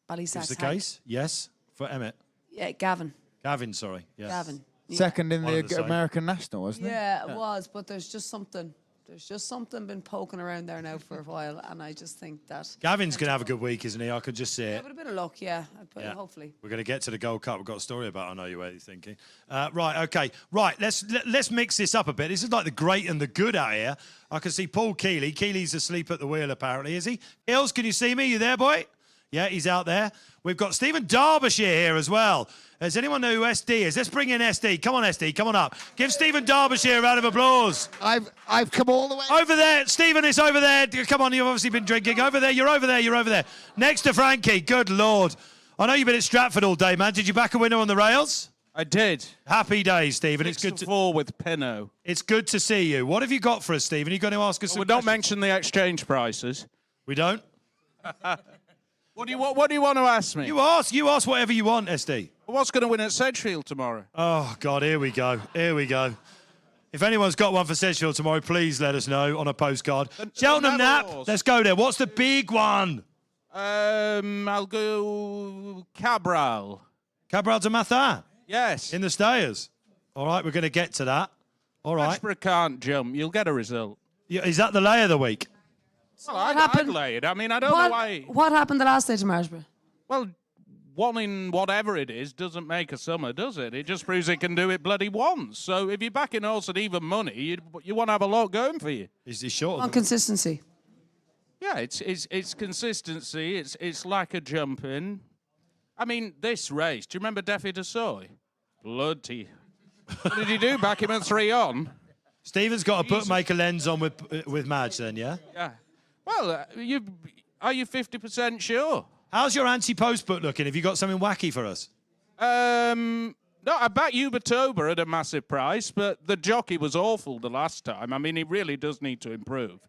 Ballysagshack. the case? Yes, for Emmett. Yeah, Gavin. Gavin, sorry. Yes. Gavin. Yeah. Second in One of the the same. American National, wasn't he? Yeah, it was, but there's just something. There's just something been poking around there now for a while, and I just think that. Gavin's going to have a good week, isn't he? I could just see Yeah, it. with a bit of luck, yeah. But Yeah. hopefully. We're going to get to the Gold Cup. We've got a story about it. I know you're thinking. Right, okay. Right, let's mix this up a bit. This is like the great and the good out here. I can see Paul Keeley. Keeley's asleep at the wheel, apparently, is he? Hills, can you see me? You there, boy? Yeah, he's out there. We've got Stephen Derbyshire here as well. Does anyone know who SD is? Let's bring in SD. Come on, SD, come on up. Give Stephen Derbyshire a round of applause. I've come all the way. Over there, Stephen is over there. Come on, you've obviously been drinking. Over there, you're over there, you're over there. Next to Frankie, good Lord. I know you've been at Stratford all day, man. Did you back a winner on the rails? I did. Happy days, Stephen. It's good 4 with Pinot. It's good to see you. What have you got for us, Stephen? Are you going to ask us some We don't questions? mention the exchange prices. We don't? What do you want to ask me? You ask whatever you want, SD. What's going to win at Sedgefield tomorrow? Oh, God, here we go. Here we go. If anyone's got one for Sedgefield tomorrow, please let us know on a postcard. Cheltenham Medal Nap, Wars. let's go there. What's the big one? I'll go Cabral. Cabral de Matha Yes. in the stayers. All right, we're going to get to that. All right. Ashborough can't jump. You'll get a result. Yeah, is that the lay of the week? Well, What I'd happened? lay it. I mean, I don't know why. What happened the last day to Marshborough? Well, one in whatever it is doesn't make a summer, does it? It just proves it can do it bloody once. So if you're backing horse at even money, you want to have a lot going for you. Is he short? On consistency. Yeah, it's consistency. It's lack of jumping. I mean, this race. Do you remember Defi de Soy? Bloody. What did he do? Back him at 3 on? Stephen's got to make a lens on with Madge then, yeah? Yeah. Well, are you 50% sure? How's your anti-post book looking? Have you got something wacky for us? No, I backed Ubatoba at a massive price, but the jockey was awful the last time. I mean, he really does need to improve.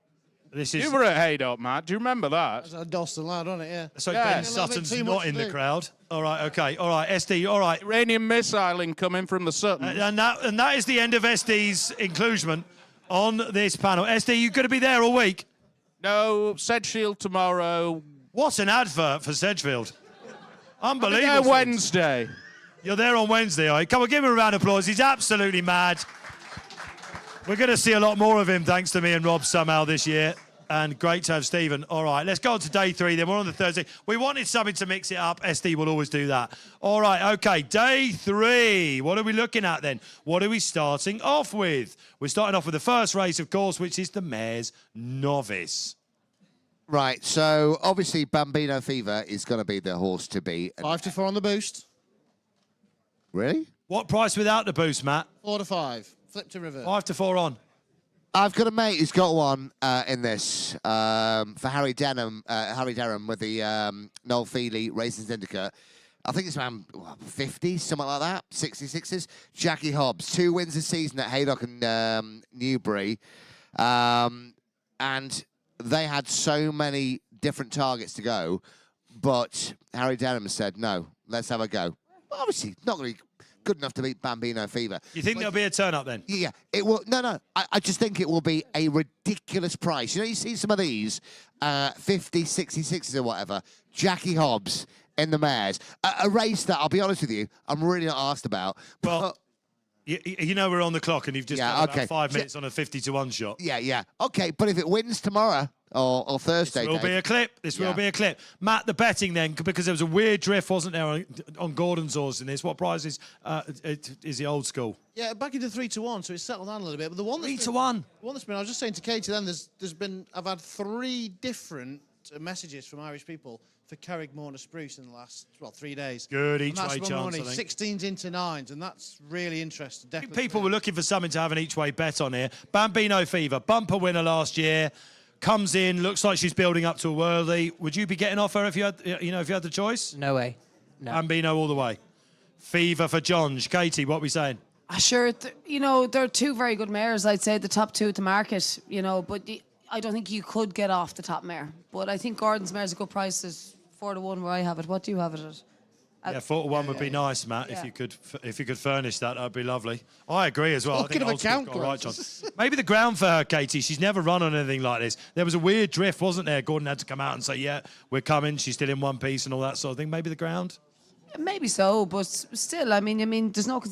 This is You were at Haydock, Matt. Do you remember that? That's a Dalston lad, wasn't it? Yeah. so Yeah. Ben A little bit Sutton's too not much in to the do. crowd. All right, okay, all right, SD, all right. Iranian missile incoming from the Sutton. And that is the end of SD's inclusion on this panel. SD, you going to be there all week? No, Sedgefield tomorrow. What an advert for Sedgefield. Yeah, Unbelievable. Wednesday. You're there on Wednesday, all right? Come on, give him a round of applause. He's absolutely mad. We're going to see a lot more of him thanks to me and Rob somehow this year. And great to have Stephen. All right, let's go on to day 3 then. We're on the Thursday. We wanted something to mix it up. SD will always do that. All right, okay, day 3. What are we looking at then? What are we starting off with? We're starting off with the first race, of course, which is the Mares' Novice. Right, so obviously Bambino Fever is going to be the horse to beat. 5 to 4 on the boost. Really? What price without the boost, Matt? 4 to 5. Flip to reverse. 5 to 4 on. I've got a mate who's got one in this for Harry Denham with the Noel Feely Racing Syndicate. I think it's around 50, something like that, 66s. Jackie Hobbs, 2 wins this season at Haydock and Newbury. And they had so many different targets to go, but Harry Denham said, no, let's have a go. Obviously, not going to be good enough to beat Bambino Fever. You think there'll be a turn-up then? Yeah, it will. No. I just think it will be a ridiculous price. You know, you see some of these 50, 66s or whatever. Jackie Hobbs in the Mares. A race that, I'll be honest with you, I'm really not asked about. Well, you know we're on the clock and you've just got about 5 minutes on a 50 to 1 shot. Yeah. Okay, but if it wins tomorrow or Thursday, This will be a clip. This will be a clip. Matt, the betting then, because there was a weird drift, wasn't there, on Gordon's horse in this? What price is the old school? Yeah, back into 3 to 1, so it's settled down a little bit. But the one that's 3 been, to 1. The one that's been, I was just saying to Katie then, I've had 3 different messages from Irish people for Carrickmore Spruce in the last 3 days. Good, And each that's way my chance, money, I think. 16s into 9s, and that's really interesting. Definitely. People were looking for something to have an each way bet on here. Bambino Fever, bumper winner last year, comes in, looks like she's building up to a worthy. Would you be getting off her if you had the choice? No way. No. Bambino all the way. Fever for Jonjo. Katie, what are we saying? Sure, they're 2 very good mares. I'd say the top 2 at the market, but I don't think you could get off the top mare. But I think Gordon's mare's a good price. Is 4 to 1 where I have it. What do you have it at? Yeah, 4 to 1 would be nice, Matt. Yeah. If you could furnish that'd be lovely. I agree as well. I Talking think of Old School's account got a right growth. chance. Maybe the ground for her, Katie. She's never run on anything like this. There was a weird drift, wasn't there? Gordon had to come out and say, "Yeah, we're coming." She's still in one piece and all that sort of thing. Maybe the ground. Maybe so, but still, I mean, there's no.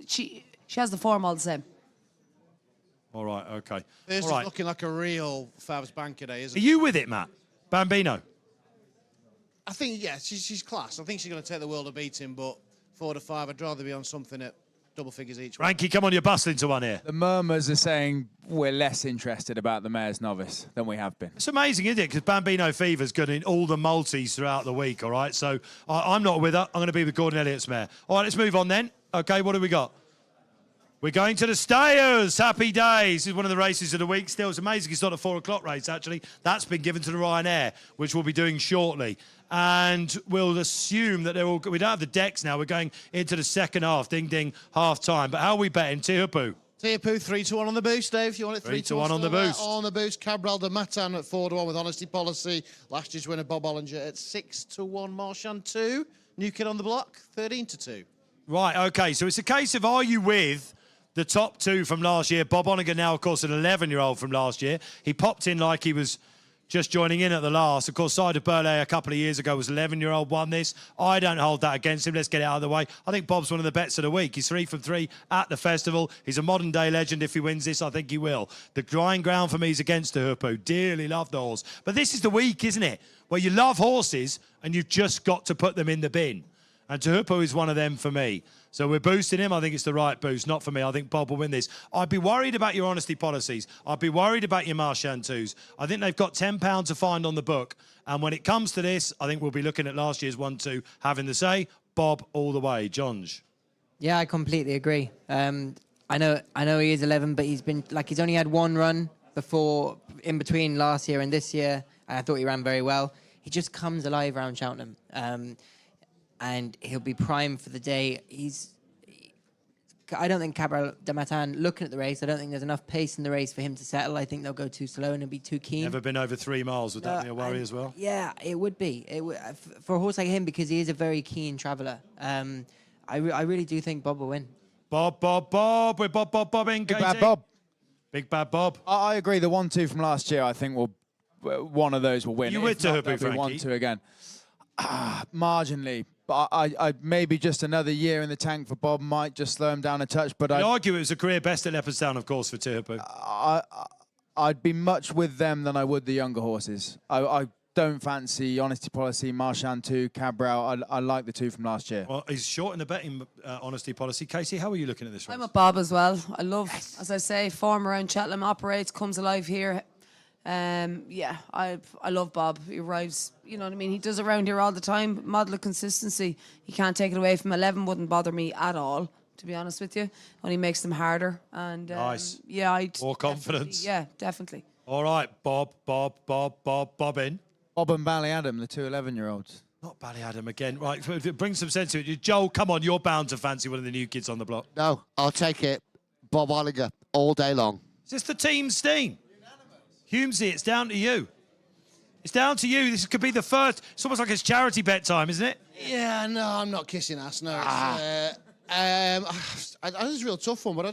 She has the form all the same. All right, okay. This all is right. looking like a real Favs banker day, isn't Are it? you with it, Matt? Bambino. I think, yeah, she's class. I think she's going to take the world of beating, but 4 to 5, I'd rather be on something at double figures each way. Frankie, come on, you're bustling to one here. The murmurs are saying we're less interested about the Mares' Novice than we have been. It's amazing, isn't it? Because Bambino Fever's good in all the multis throughout the week, all right? So I'm not with her. I'm going to be with Gordon Elliott's mare. All right, let's move on then. Okay, what do we got? We're going to the Stayers. Happy days. This is one of the races of the week. Still, it's amazing it's not a 4 o'clock race, actually. That's been given to the Ryanair, which we'll be doing shortly. And we'll assume that we don't have the decks now. We're going into the second half. Ding, ding, half time. But how are we betting? Tiapu. Tiapu 3 to 1 on the boost, Dave. If you want it 3 to 1 on the boost. On the boost. Cabral de Matan at 4 to 1 with Honesty Policy. Last year's winner Bob Ollinger at 6 to 1. Marchand 2. New kid on the block 13 to 2. Right, okay. So it's a case of, are you with the top 2 from last year? Bob Ollinger now, of course, an 11-year-old from last year. He popped in like he was just joining in at the last. Of course, Side of Burley a couple of years ago was 11-year-old, won this. I don't hold that against him. Let's get it out of the way. I think Bob's one of the bets of the week. He's 3 from 3 at the festival. He's a modern-day legend. If he wins this, I think he will. The drying ground for me is against the Hoopo. Dearly love the horse. But this is the week, isn't it? Where you love horses and you've just got to put them in the bin. And Tahupo is one of them for me. So we're boosting him. I think it's the right boost. Not for me. I think Bob will win this. I'd be worried about your honesty policies. I'd be worried about your Marchantus. I think they've got £10 to find on the book. And when it comes to this, I think we'll be looking at last year's 1-2 having the say. Bob all the way. Jonj. Yeah, I completely agree. I know he is 11, but he's only had one run before, in between last year and this year. And I thought he ran very well. He just comes alive around Cheltenham. And he'll be prime for the day. I don't think Cabral de Matan, looking at the race, I don't think there's enough pace in the race for him to settle. I think they'll go too slow and he'll be too keen. Never been over 3 miles. Would that be a worry as well? Yeah, it would be. For a horse like him, because he is a very keen traveller. I really do think Bob will win. Bob. We're bobbing. Big Bad Bob. Big Bad Bob. I agree. The 1-2 from last year, I think one of those will win. You with Tahupo, Frankie? 1-2 again. Marginally. But I maybe just another year in the tank for Bob might just slow him down a touch. But I'd argue it was a career best at Leopardstown, of course, for Tahupo. I'd be much with them than I would the younger horses. I don't fancy Honesty Policy, Marchand 2, Cabral. I like the 2 from last year. Well, he's short in the betting Honesty Policy. Casey, how are you looking at this race? I'm a Bob as well. I love, as I say, form around Cheltenham, operates, comes alive here. Yeah, I love Bob. He arrives, you know what I mean? He does around here all the time. Model of consistency. He can't take it away from 11. Wouldn't bother me at all, to be honest with you. Only makes them harder. And nice. Yeah, more confidence. Yeah, definitely. All right, Bob in. Bob and Ballyadam, the 2 11-year-olds. Not Ballyadam again. Right, bring some sense to it. Joel, come on, you're bound to fancy one of the new kids on the block. No, I'll take it. Bob Olinger all day long. Is this the team's team? Hulmesy, it's down to you. It's down to you. This could be the first. It's almost like it's charity bet time, isn't it? Yeah, no, I'm not kissing ass. No, it's, this is a real tough one, but I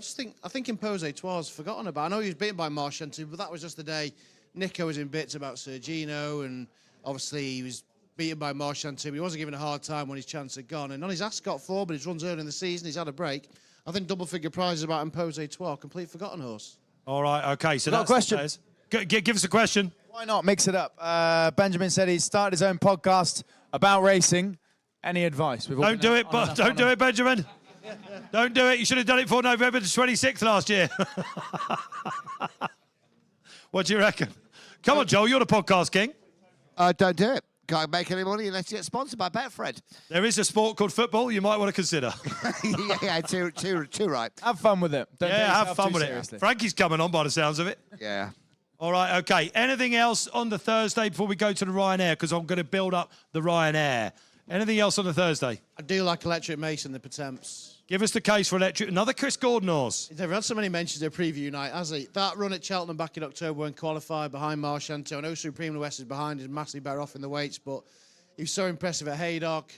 think Impose was forgotten about. I know he was beaten by Marchand, but that was just the day Nico was in bits about Sergino, and obviously he was beaten by Marchand. He wasn't given a hard time when his chance had gone. And on his Ascot form, but his runs early in the season, he's had a break. I think double-figure prizes about Impose complete forgotten horse. All right, okay. So that's a question. Give us a question. Why not mix it up? Benjamin said he started his own podcast about racing. Any advice? Don't do it, Benjamin. Don't do it. You should have done it for November the 26th last year. What do you reckon? Come on, Joel. You're the podcast king. Don't do it. Can't make any money unless you get sponsored by Betfred. There is a sport called football you might want to consider. yeah, too right. Have fun with it. Have fun with it. Frankie's coming on by the sounds of it. Yeah. All right, okay. Anything else on the Thursday before we go to the Ryanair? Because I'm going to build up the Ryanair. Anything else on the Thursday? I do like Electric Mason, the Patemps. Give us the case for Electric. Another Chris Gordon horse. He's never had so many mentions in a preview night, has he? That run at Cheltenham back in October when qualified behind Marchand. I know Supreme Novices behind is massively better off in the weights, but he was so impressive at Haydock.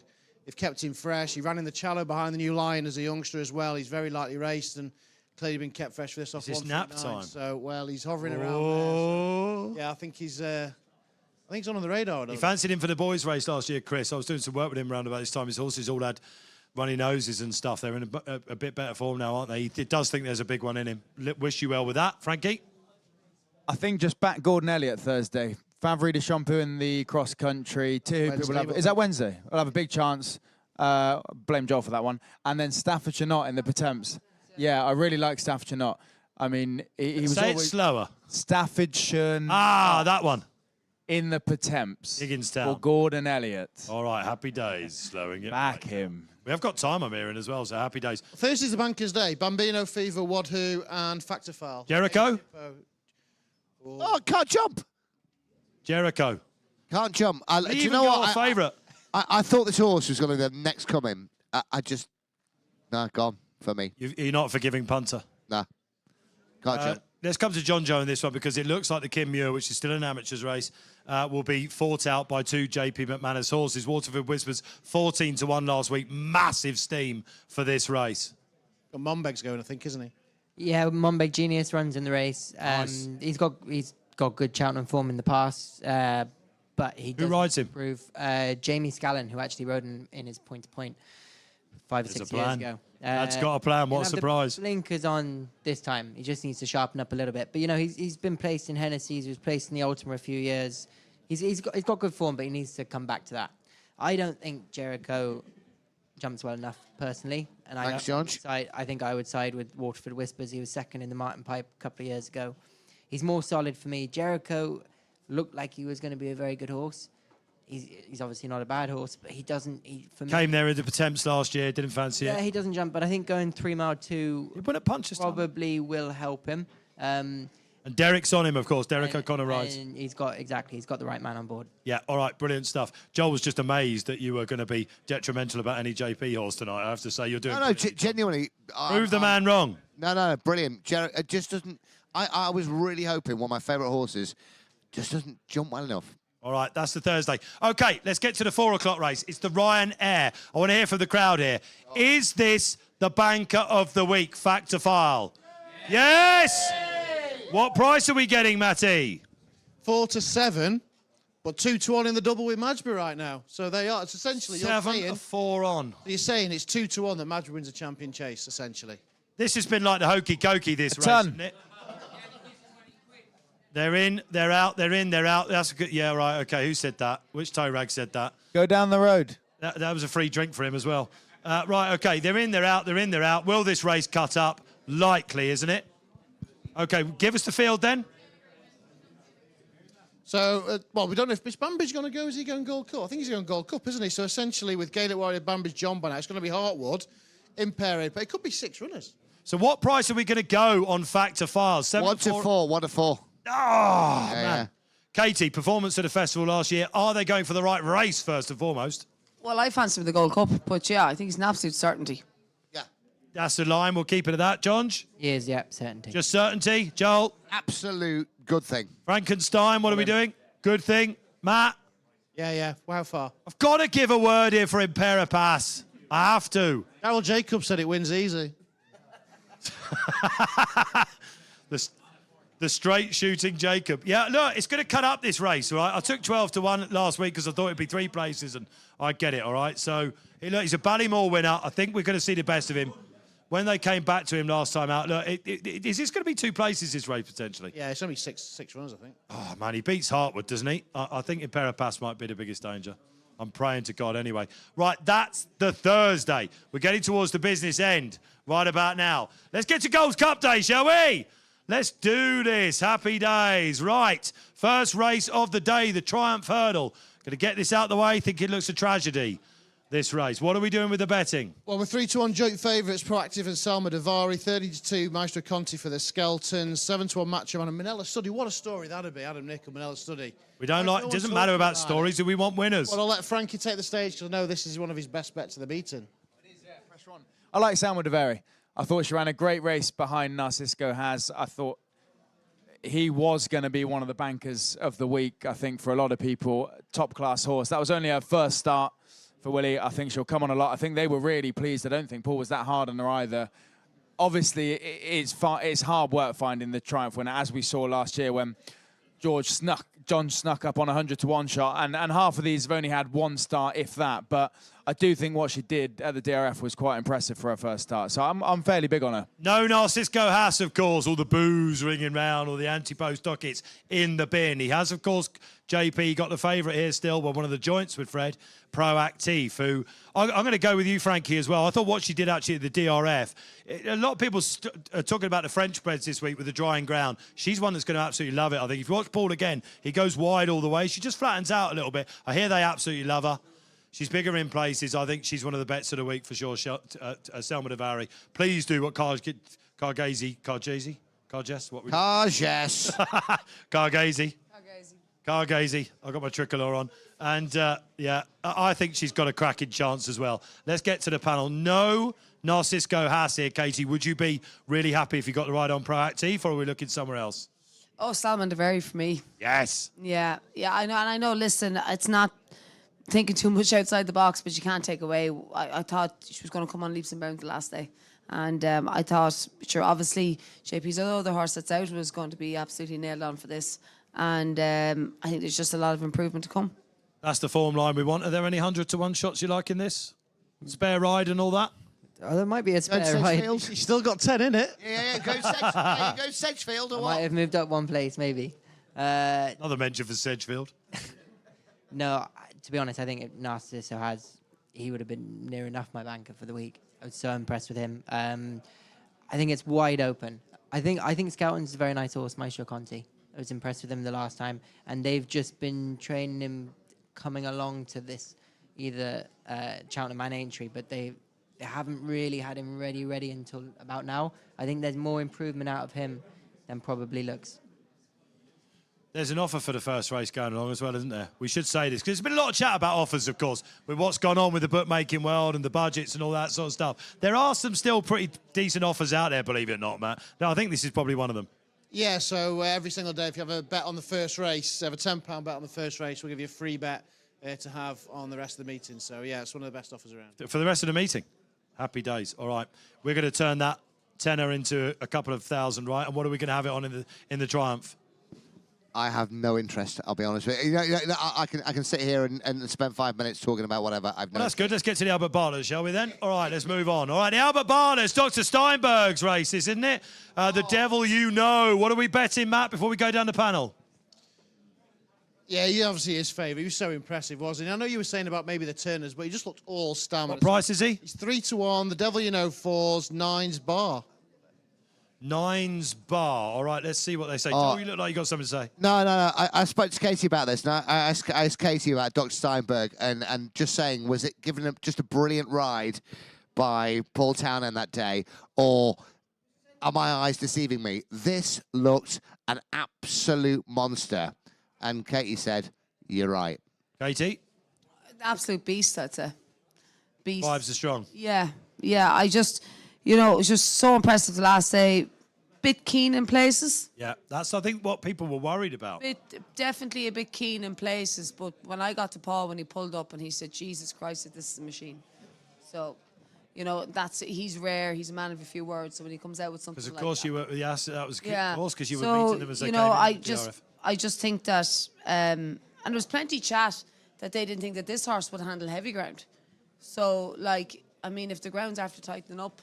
They've kept him fresh. He ran in the Challow behind the New Lion as a youngster as well. He's very lightly raced and clearly been kept fresh for this off. Is nap time? So, well, he's hovering around there. Yeah, I think he's on the radar. You fancied him for the boys' race last year, Chris. I was doing some work with him around about this time. His horses all had runny noses and stuff. They're in a bit better form now, aren't they? He does think there's a big one in him. Wish you well with that. Frankie? I think just back Gordon Elliott Thursday. Favre de Shampoo in the cross country. Is that Wednesday? We'll have a big chance. Blame Joel for that one. And then Staffordshire Knot in the Patemps. Yeah, I really like Staffordshire Knot. I mean, he was Say always it slower. Staffordshire Knot. That one. In the Patemps. Higginstown. For Gordon Elliott. All right, happy days. Slowing it. Back him. We have got time, I'm hearing as well, so happy days. Thursday's the Banker's Day. Bambino, Fever, Wadhu, and Factor File. Jericho? Oh, can't jump. Jericho. Can't jump. Do you know what? Favourite. I thought this horse was going to be the next coming. Gone for me. You're not a forgiving punter. Nah. Can't jump. Let's come to Jonjo in this one because it looks like the Kim Muir, which is still an amateur's race, will be fought out by 2 JP McManus horses. Waterford Whispers 14-1 last week. Massive steam for this race. Monbeg's going, I think, isn't he? Yeah, Monbeg Genius runs in the race. Nice. He's got good Cheltenham form in the past, but he doesn't rides him? improve. Jamie Scallon, who actually rode in his point-to-point 5 or There's 6 a years plan. ago. That's got a plan. What a he'll have the surprise. blinkers on this time. He just needs to sharpen up a little bit. But, you know, he's been placed in Hennessy's. He was placed in the Ultima a few years. He's got good form, but he needs to come back to that. I don't think Jericho jumps well enough, personally. And Thanks, George. I think I would side with Waterford Whispers. He was second in the Martin Pipe a couple of years ago. He's more solid for me. Jericho looked like he was going to be a very good horse. He's obviously not a bad horse, but he doesn't. For me, Came there in the attempts last year, didn't fancy yeah, it. he doesn't jump, but I think going 3 mile 2 He won a punch this time. probably will help him. And Derek's on him, of course. Derek O'Connor rides. And he's got the right man on board. Yeah, all right, brilliant stuff. Joel was just amazed that you were going to be detrimental about any JP horse tonight. I have to say, you're doing. No, genuinely. Prove the man wrong. No, brilliant. It just doesn't. I was really hoping one of my favourite horses just doesn't jump well enough. All right, that's the Thursday. Okay, let's get to the 4 o'clock race. It's the Ryanair. I want to hear from the crowd here. Is this the banker of the week, fact to file? Yes! What price are we getting, Matty? 4 to 7, but 2 to 1 in the double with Madgebury right now. So they are. It's essentially 7 4 on. you're saying it's 2 to 1 that Madgebury wins a champion chase, essentially. This has been like the hokey cokey this race, ton. isn't it? They're in, they're out, they're in, they're out. That's a good. Yeah, right. Okay, who said that? Which toe rag said that? Go down the road. That was a free drink for him as well. Right. Okay, they're in, they're out, they're in, they're out. Will this race cut up? Likely, isn't it? Okay, give us the field then. So, we don't know if Bambridge going to go. Is he going Gold Cup? I think he's going Gold Cup, isn't he? So essentially, with Gaelic Warrior, Bambridge, John by now, it's going to be Hartwood, Imperial, but it could be 6 runners. So what price are we going to go on fact to file? 1 to 4. 1 to 4. Oh, man. Yeah. Katie, performance at the festival last year. Are they going for the right race first and foremost? Well, I fancy him the Gold Cup, but yeah, I think he's an absolute certainty. Yeah. That's the line. We'll keep it at that. Jonj? He is, yeah, certainty. Just certainty. Joel? Absolute good thing. Frankenstein, what are we doing? Good thing. Matt? Yeah. How far? I've got to give a word here for Impera Pass. I have to. Carol Jacobs said it wins easy. The straight shooting Jacob. Yeah, look, it's going to cut up this race, all right? I took 12 to 1 last week because I thought it'd be 3 places, and I get it, all right? So, look, he's a Ballymore winner. I think we're going to see the best of him. When they came back to him last time out, look, is this going to be 2 places, this race, potentially? Yeah, it's only 6 runners, I think. Oh, man, he beats Hartwood, doesn't he? I think Impera Pass might be the biggest danger. I'm praying to God anyway. Right, that's the Thursday. We're getting towards the business end right about now. Let's get to Gold Cup Day, shall we? Let's do this. Happy days. Right, first race of the day, the Triumph Hurdle. Going to get this out of the way. Think it looks a tragedy, this race. What are we doing with the betting? Well, we're 3 to 1 joint favourites, Proactive and Salma Davari. 30 to 2, Maestro Conti for the Skeltons. 7 to 1, Macho and Manila Study. What a story that'd be, Adam Nichol, Manila Study. We don't like. It doesn't matter about stories. Do we want winners? Well, I'll let Frankie take the stage because I know this is one of his best bets of the beaten. It is, yeah, pressure on. I like Salma Davari. I thought she ran a great race behind Narcisco Has. I thought he was going to be one of the bankers of the week, I think, for a lot of people. Top-class horse. That was only her first start for Willie. I think she'll come on a lot. I think they were really pleased. I don't think Paul was that hard on her either. Obviously, it's hard work finding the Triumph winner, as we saw last year when John snuck up on a 100 to 1 shot, and half of these have only had 1 start, if that. But I do think what she did at the DRF was quite impressive for her first start. So I'm fairly big on her. No Narcisco Haas, of course. All the boos ringing round, all the anti-post dockets in the bin. He has, of course, JP got the favourite here still, but one of the joints with Fred, Proactive, who I'm going to go with you, Frankie, as well. I thought what she did actually at the DRF, a lot of people are talking about the French breds this week with the drying ground. She's one that's going to absolutely love it, I think. If you watch Paul again, he goes wide all the way. She just flattens out a little bit. I hear they absolutely love her. She's bigger in places. I think she's one of the bets of the week for sure. Salma Davari. Please do what Cargazy, what we Cargazy. I got my tricolor on. And, yeah, I think she's got a cracking chance as well. Let's get to the panel. No Narcisco Haas here, Katie. Would you be really happy if you got the ride on Proactive, or are we looking somewhere else? Oh, Salman Davari for me. Yes. Yeah, I know. And I know, listen, it's not thinking too much outside the box, but you can't take away. I thought she was going to come on leaps and bounds the last day. And I thought, sure, obviously, JP's other horse that's out was going to be absolutely nailed on for this. And I think there's just a lot of improvement to come. That's the form line we want. Are there any 100-to-1 shots you like in this? Spare ride and all that? Oh, there might be a spare ride. You still got 10 in it. Yeah, go Sedgefield or I what? might have moved up one place, maybe. Another mention for Sedgefield. No, to be honest, I think if Narciso he would have been near enough my banker for the week. I was so impressed with him. I think it's wide open. I think Skelton's a very nice horse, Maestro Conti. I was impressed with him the last time, and they've just been training him coming along to this either Cheltenham and Aintree, but they haven't really had him ready until about now. I think there's more improvement out of him than probably looks. There's an offer for the first race going along as well, isn't there? We should say this, because there's been a lot of chat about offers, of course, with what's gone on with the bookmaking world and the budgets and all that sort of stuff. There are some still pretty decent offers out there, believe it or not, Matt. No, I think this is probably one of them. Yeah, so every single day, if you have a bet on the first race, have a £10 bet on the first race, we'll give you a free bet to have on the rest of the meeting. So, yeah, it's one of the best offers around. For the rest of the meeting? Happy days. All right. We're going to turn that tenner into a couple of thousand, right? And what are we going to have it on in the Triumph? I have no interest, I'll be honest with you. I can sit here and spend 5 minutes talking about whatever. Well, that's good. Let's get to the Albert Bartlett, shall we then? All right, let's move on. All right, the Albert Bartlett's Dr. Steinberg's races, isn't it? The Devil You Know. What are we betting, Matt, before we go down the panel? Yeah, he obviously is favourite. He was so impressive, wasn't he? I know you were saying about maybe the Turners, but he just looked all stamina. What price is he? He's 3-1. The Devil You Know, 4s, 9s bar. 9's bar. All right, let's see what they say. Oh, you look like you got something to say. No. I spoke to Katie about this. I asked Katie about Dr. Steinberg and just saying, was it given him just a brilliant ride by Paul Townend that day, or are my eyes deceiving me? This looked an absolute monster. And Katie said, you're right. Katie? Absolute beast, I'd say. Beast. Vibes are strong. Yeah. I just, it was just so impressive the last day. Bit keen in places. Yeah, that's, I think, what people were worried about. Definitely a bit keen in places. But when I got to Paul, when he pulled up and he said, Jesus Christ, this is a machine. So, he's rare. He's a man of a few words. So when he comes out with something like that. Because, of course, you were, yes, that was, yeah. Of course, because you were meeting them as they came in. I just think that, and there was plenty chat that they didn't think that this horse would handle heavy ground. So, if the ground's after tightening up,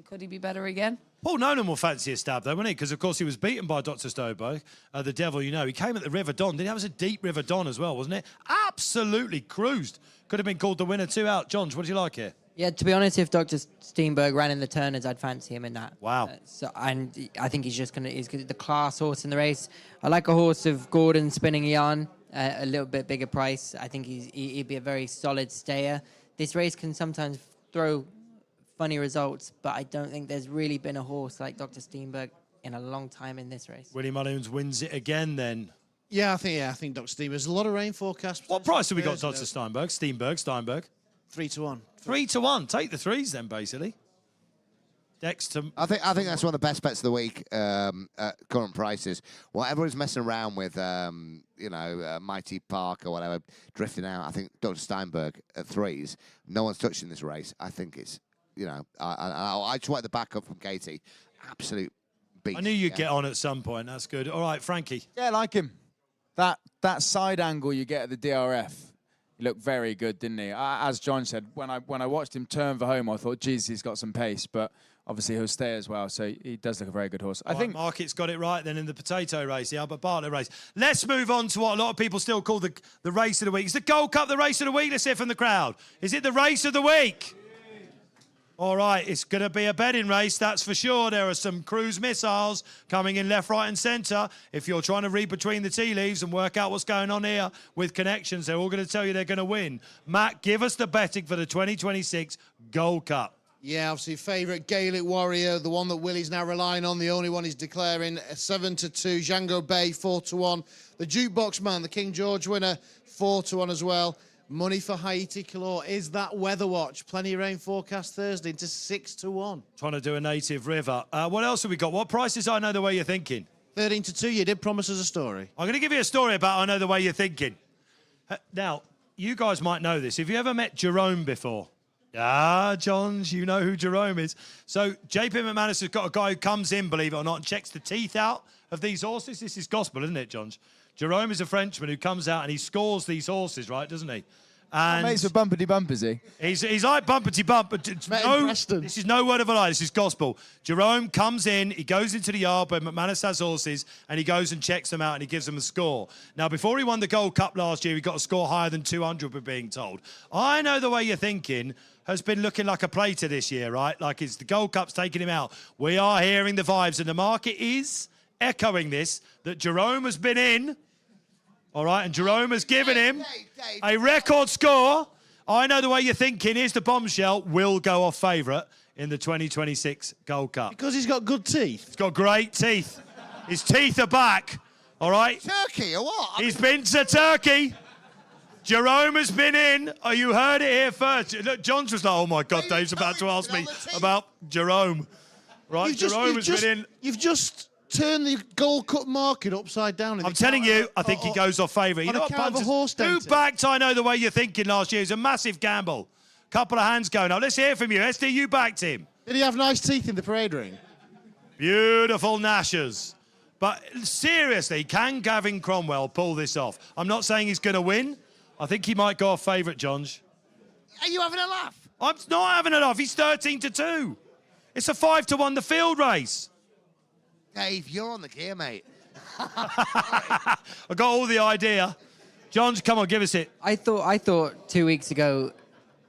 could he be better again? Paul Nolan will fancy a stab, though, wouldn't he? Because, of course, he was beaten by Dr. Steinberg, the Devil You Know. He came at the River Don. That was a deep River Don as well, wasn't it? Absolutely cruised. Could have been called the winner 2 out. John, what do you like here? Yeah, to be honest, if Dr. Steinberg ran in the Turners, I'd fancy him in that. Wow. And I think he's the class horse in the race. I like a horse of Gordon Spinning Yarn, a little bit bigger price. I think he'd be a very solid stayer. This race can sometimes throw funny results, but I don't think there's really been a horse like Dr. Steinberg in a long time in this race. Willie Mulloons wins it again then. Yeah, I think Dr. Steinberg. There's a lot of rain forecast. What price have we got, Dr. Steinberg? Steinberg? 3-1. 3-1. Take the threes then, basically. Dex to... I think that's one of the best bets of the week at current prices. While everyone's messing around with, Mighty Park or whatever, drifting out, I think Dr. Steinberg at threes, no one's touching this race. I think it's, I just want the backup from Katie. Absolute beast. I knew you'd get on at some point. That's good. All right, Frankie. Yeah, I like him. That side angle you get at the DRF, he looked very good, didn't he? As John said, when I watched him turn for home, I thought, geez, he's got some pace, but obviously he'll stay as well, so he does look a very good horse. I think Market's got it right then in the potato race, the Albert Bartlett race. Let's move on to what a lot of people still call the race of the week. Is the Gold Cup the race of the week? Let's hear from the crowd. Is it the race of the week? All right, it's going to be a betting race, that's for sure. There are some cruise missiles coming in left, right and centre. If you're trying to read between the tea leaves and work out what's going on here with connections, they're all going to tell you they're going to win. Matt, give us the betting for the 2026 Gold Cup. Yeah, obviously favourite Gaelic Warrior, the one that Willie's now relying on, the only one he's declaring, 7-2. Django Bay, 4-1. The Jukebox Man, the King George winner, 4-1 as well. Money for Haiti Calor. Is that weather watch? Plenty of rain forecast Thursday into 6-1. Trying to do a native river. What else have we got? What prices? I know the way you're thinking. 13-2. You did promise us a story. I'm going to give you a story about I know the way you're thinking. Now, you guys might know this. Have you ever met Jerome before? Ah, Johns, you know who Jerome is. So JP McManus has got a guy who comes in, believe it or not, and checks the teeth out of these horses. This is gospel, isn't it, John? Jerome is a Frenchman who comes out and he scores these horses, right, doesn't he? And mates with Bumpity Bump, is he? He's like bumpity bump, but this is no word of a lie. This is gospel. Jerome comes in, he goes into the yard where McManus has horses, and he goes and checks them out and he gives them a score. Now, before he won the Gold Cup last year, he got a score higher than 200, we're being told. I know the way you're thinking has been looking like a plater this year, right? Like it's the Gold Cup's taking him out. We are hearing the vibes, and the market is echoing this, that Jerome has been in. All right, and Jerome has given him a record score. I know the way you're thinking. Here's the bombshell. Will go off favourite in the 2026 Gold Cup. Because he's got good teeth. He's got great teeth. His teeth are back. All right? Turkey or what? He's been to Turkey. Jerome has been in. Oh, you heard it here first. Look, John's was like, oh, my God, Dave's about to ask me about Jerome. Right, Jerome has been in. You've just turned the Gold Cup market upside down. I'm telling you, I think he goes off favourite. You know what, punters? Who backed I Know the Way You're Thinking last year? It was a massive gamble. Couple of hands going up. Let's hear from you. SD, you backed him. Did he have nice teeth in the parade ring? Beautiful gnashers. But seriously, can Gavin Cromwell pull this off? I'm not saying he's going to win. I think he might go off favourite, John. Are you having a laugh? I'm not having a laugh. He's 13-2. It's a 5-1 the field race. Dave, you're on the gear, mate. I got all the idea. John, come on, give us it. I thought 2 weeks ago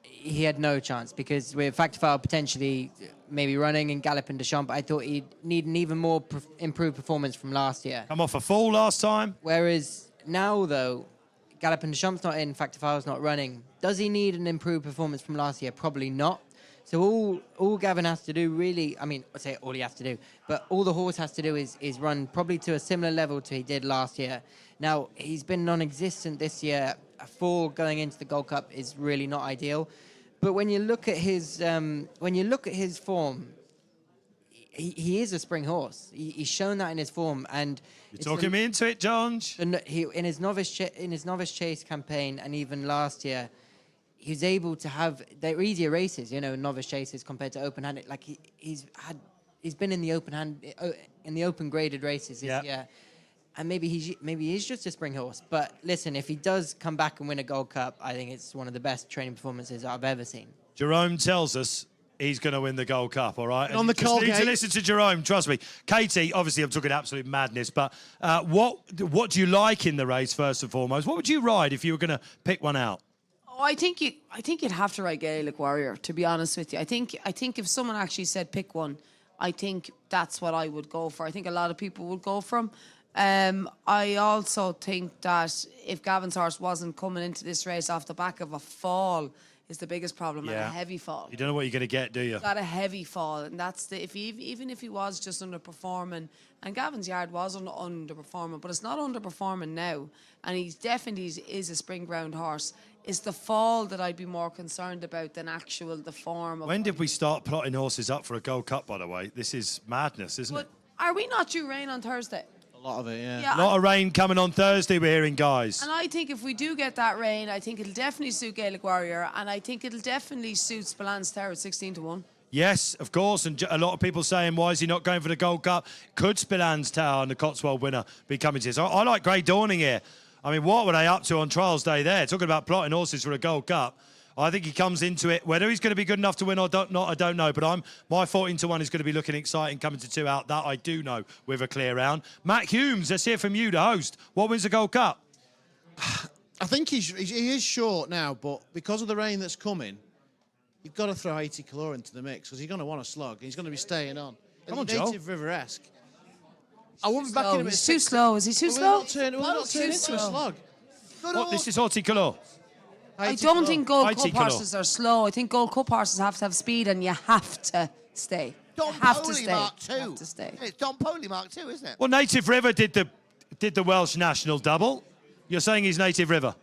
he had no chance because with Factifile potentially maybe running and galloping Deschamps, I thought he'd need an even more improved performance from last year. Come off a fall last time. Whereas now, though, Galloping Deschamps not in, Factifile's not running. Does he need an improved performance from last year? Probably not. So all Gavin has to do really, I mean, I say all he has to do, but all the horse has to do is run probably to a similar level to he did last year. Now, he's been non-existent this year. A fall going into the Gold Cup is really not ideal. But when you look at his form, he is a spring horse. He's shown that in his form, and you're talking me into it, John. In his novice chase campaign, and even last year, he was able to have, they're easier races, you know, novice chases compared to open handed. Like he's been in the open graded races this year, and maybe he's just a spring horse. But listen, if he does come back and win a Gold Cup, I think it's one of the best training performances I've ever seen. Jerome tells us he's going to win the Gold Cup, all right? On the just need to listen to Jerome, trust me. Katie, obviously I'm talking absolute madness, but what do you like in the race, first and foremost? What would you ride if you were going to pick one out? Oh, I think you'd have to ride Gaelic Warrior, to be honest with you. I think if someone actually said pick one, I think that's what I would go for. I think a lot of people would go for him. I also think that if Gavin's horse wasn't coming into this race off the back of a fall, is the biggest problem, and a heavy fall. You don't know what you're going to get, do you? Got a heavy fall, and that's even if he was just underperforming, and Gavin's yard was underperforming, but it's not underperforming now, and he's definitely is a spring ground horse. It's the fall that I'd be more concerned about than the form. When did we start plotting horses up for a Gold Cup, by the way? This is madness, isn't it? Are we not due rain on Thursday? A lot of it, yeah. A lot of rain coming on Thursday, we're hearing, guys. And I think if we do get that rain, I think it'll definitely suit Gaelic Warrior, and I think it'll definitely suit Spillane Tower at 16-1. Yes, of course, and a lot of people saying, why is he not going for the Gold Cup? Could Spillane Tower and the Cotswold winner be coming to this? I like Grey Dawning here. I mean, what were they up to on trials day there? Talking about plotting horses for a Gold Cup. I think he comes into it. Whether he's going to be good enough to win or not, I don't know. But my 14-1 is going to be looking exciting coming to 2 out. That I do know with a clear round. Matt Hulmes, let's hear from you, the host. What wins the Gold Cup? I think he is short now, but because of the rain that's coming, you've got to throw 80 Calor into the mix because he's going to want a slug. He's going to be staying on. Come on, Joe. Native River-esque. I wouldn't back him. He's too slow. Is he too slow? Will not turn into a slug. What, this is horticolor. I don't think Gold Cup horses are slow. I think Gold Cup horses have to have speed, and you have to stay. Don Poli Mark 2. You have to stay. It's Don Poli Mark 2, isn't it? Well, Native River did the Welsh national double. You're saying he's Native River?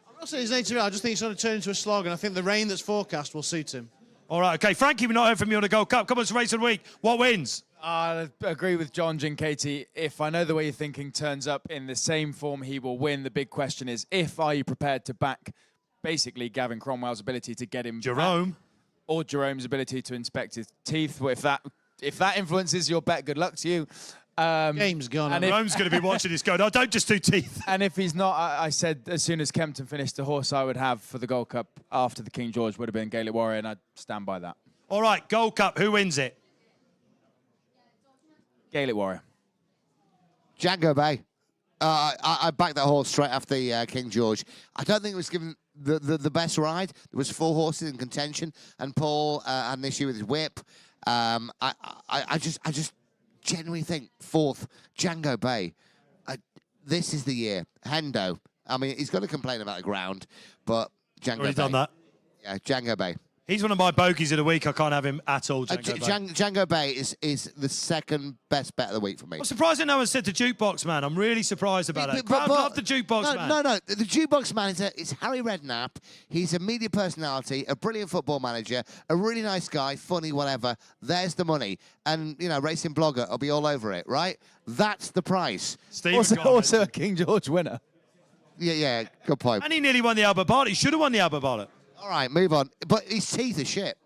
I'm not saying he's Native River. I just think he's going to turn into a slog, and I think the rain that's forecast will suit him. All right, okay. Frankie, we've not heard from you on the Gold Cup. Come on, it's race of the week. What wins? I agree with John and Katie. If I Know the Way You're Thinking turns up in the same form, he will win. The big question is, are you prepared to back basically Gavin Cromwell's ability to get him Jerome back, or Jerome's ability to inspect his teeth? If that influences your bet, good luck to you. Game's gone. and Rome's going to be watching this going, oh, don't just do teeth. And if he's not, I said as soon as Kempton finished, the horse I would have for the Gold Cup after the King George would have been Gaelic Warrior, and I'd stand by that. All right, Gold Cup, who wins it? Gaelic Warrior. Django Bay. I backed that horse straight after the King George. I don't think it was given the best ride. There was 4 horses in contention, and Paul had an issue with his whip. I just genuinely think 4th, Django Bay. This is the year. Hendo. I mean, he's going to complain about the ground, but Django Already Bay. done that. Yeah, Django Bay. He's one of my bogeys of the week. I can't have him at all, Django Bay. Django Bay is the second best bet of the week for me. I'm surprised that no one said the Jukebox Man. I'm really surprised about that. I love the Jukebox Man. No. The Jukebox Man is Harry Redknapp. He's a media personality, a brilliant football manager, a really nice guy, funny, whatever. There's the money. And, you know, Racing Blogger will be all over it, right? That's the price. Also a King George winner. Yeah, good point. And he nearly won the Albert Bartlett. He should have won the Albert Bartlett. All right, move on. But his teeth are shit.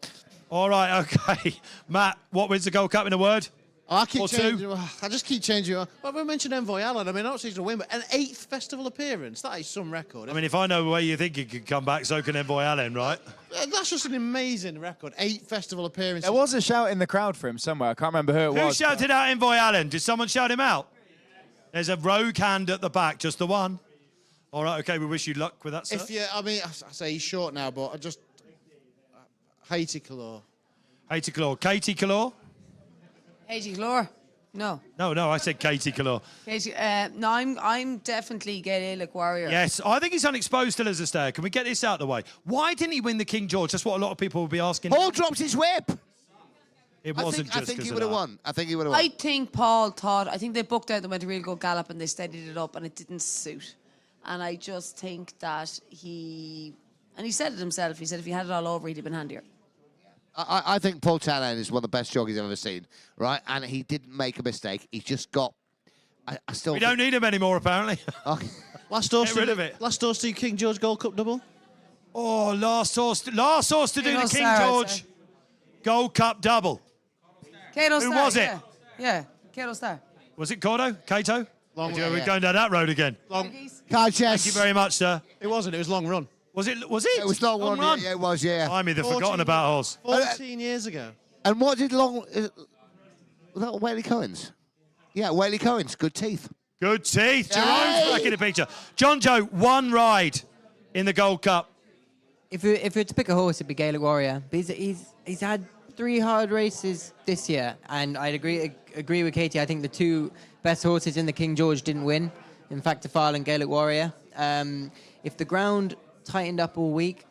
All right, okay. Matt, what wins the Gold Cup in a word? I just keep changing. Well, we mentioned Envoy Allen. I mean, not season to win, but an 8th festival appearance. That is some record. I mean, if I know where you think he could come back, so can Envoy Allen, right? That's just an amazing record. 8 festival appearances. There was a shout in the crowd for him somewhere. I can't remember who it was. Who shouted out Envoy Allen? Did someone shout him out? There's a rogue hand at the back, just the one. All right, okay, we wish you luck with that, sir. I say he's short now, but I just... Haiti Calor. Haiti Claw. Katie Claw? Haiti Glore. No. No, I said Katie Claw. Katie, no, I'm definitely Gaelic Warrior. Yes, I think he's unexposed still as a stare. Can we get this out of the way? Why didn't he win the King George? That's what a lot of people will be asking. Paul dropped his whip. It wasn't just I think because he of would have that. won. I think he would have won. I think Paul thought, I think they booked out and went a real good gallop and they steadied it up and it didn't suit. And I just think that he said it himself, he said if he had it all over, he'd have been handier. I think Paul Townend is one of the best jockeys I've ever seen, right? And he didn't make a mistake. He just got... We don't need him anymore, apparently. Okay. Last horse Get rid of it. Last horse to King George Gold Cup double. Oh, last horse to do the King Sarah, George Gold Cup double. Kato Who Star, was it? Yeah, Kato Star. Was it Cordo? Cato? Long We're run. going down that road again. Card Thank you very much, sir. It wasn't. It was long run. Was it? It was long run. Yeah, it was, yeah. Blimey, they've forgotten about horse. 14 years ago. And what did long... was that Whaley Cohen's? Yeah, Whaley Cohen's. Good teeth. Good teeth. Jerome's Hey! back in the picture. Jonjo, one ride in the Gold Cup. If we were to pick a horse, it'd be Gaelic Warrior. But he's had 3 hard races this year, and I'd agree with Katie. I think the 2 best horses in the King George didn't win. In fact, Tafal and Gaelic Warrior. If the ground tightened up all week,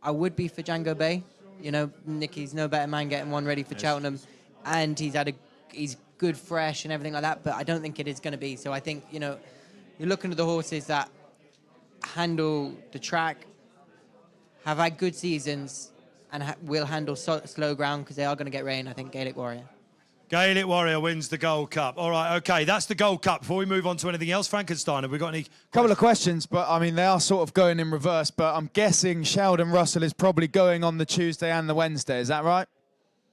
I would be for Django Bay. You know, Nicky's no better man getting one ready for Cheltenham, and he's good, fresh, and everything like that. But I don't think it is going to be. So I think, you know, you're looking at the horses that handle the track, have had good seasons, and will handle slow ground because they are going to get rain. I think Gaelic Warrior. Gaelic Warrior wins the Gold Cup. All right, okay, that's the Gold Cup. Before we move on to anything else, Frankenstein, have we got any... Couple of questions, but I mean, they are sort of going in reverse, but I'm guessing Sheldon Russell is probably going on the Tuesday and the Wednesday. Is that right?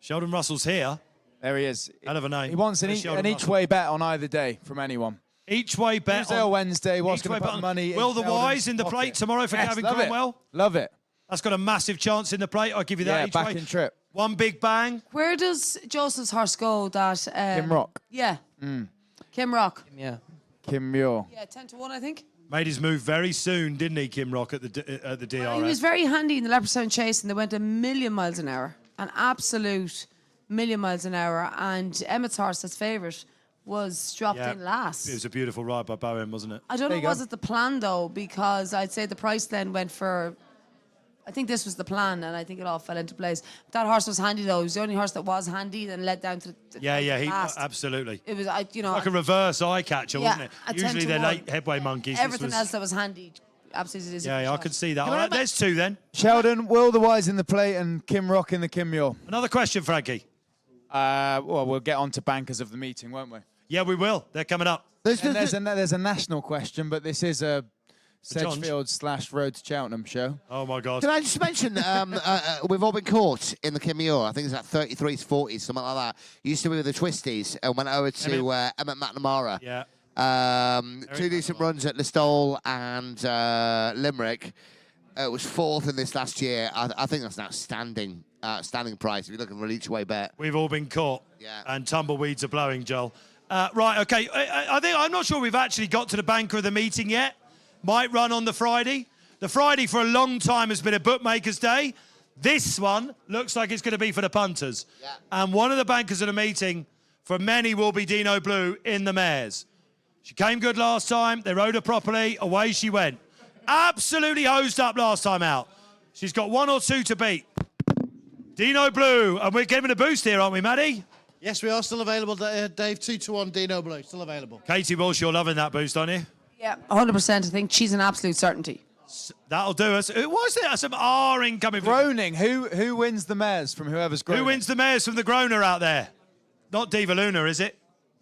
Sheldon Russell's here. There he is. Hell of a name. He wants an each-way bet on either day from anyone. Each way bet Tuesday on... or Wednesday, what's each going way to put bet on- money Will in the Sheldon's Wise in the pocket? plate tomorrow for Yes, Gavin love Cromwell? It. Love it. That's got a massive chance in the plate. I'll give you that Yeah, each back way. in trip. One big bang. Where does Joseph's horse go? That Kim Rock. Yeah. Kim Rock. Yeah. Kim Muir. Yeah, 10-1, I think. Made his move very soon, didn't he, Kim Rock, at the DRS? Well, he was very handy in the Leopardstown Chase, and they went a million miles an hour, an absolute million miles an hour. And Emmett's horse, that's favourite, was dropped in last. It was a beautiful ride by Bowen, wasn't it? I don't know, you go. was it the plan though? Because I'd say the price then went for. I think this was the plan, and I think it all fell into place. That horse was handy though. It was the only horse that was handy, then led down to the Yeah, last. absolutely. It was, Like a reverse eye catcher, wasn't it? a Usually they're 10-1. late headway monkeys. This Everything was- else that was handy, absolutely. Yeah, I could see that. All right, there's 2 then. Sheldon, Will the Wise in the plate and Kim Rock in the Kim Muir. Another question, Frankie. Well, we'll get on to bankers of the meeting, won't we? Yeah, we will. They're coming up. And there's a national question, but this is a Sedgefield / Road to Cheltenham show. Oh, my God. Can I just mention, we've all been caught in the Kimura. I think it's like 33s, 40s, something like that. Used to be with the Twisties and went over to Emmett McNamara. Yeah. 2 decent runs at Listowel and Limerick. It was 4th in this last year. I think that's an outstanding price if you're looking for an each-way bet. We've all been caught. Yeah. And tumbleweeds are blowing, Joel. Right, OK. I'm not sure we've actually got to the banker of the meeting yet. Might run on the Friday. The Friday for a long time has been a bookmaker's day. This one looks like it's going to be for the punters. Yeah. And one of the bankers of the meeting for many will be Dino Blue in the mares. She came good last time. They rode her properly. Away she went. Absolutely hosed up last time out. She's got 1 or 2 to beat. Dino Blue. And we're giving a boost here, aren't we, Maddie? Yes, we are still available, Dave. 2-1 Dino Blue, still available. Katie Walsh, you're loving that boost, aren't you? Yeah, 100%. I think she's an absolute certainty. That'll do us. Was there some R-ing coming from? Groaning. Who wins the mares from whoever's groaning? Who wins the mares from the groaner out there? Not Diva Luna, is it?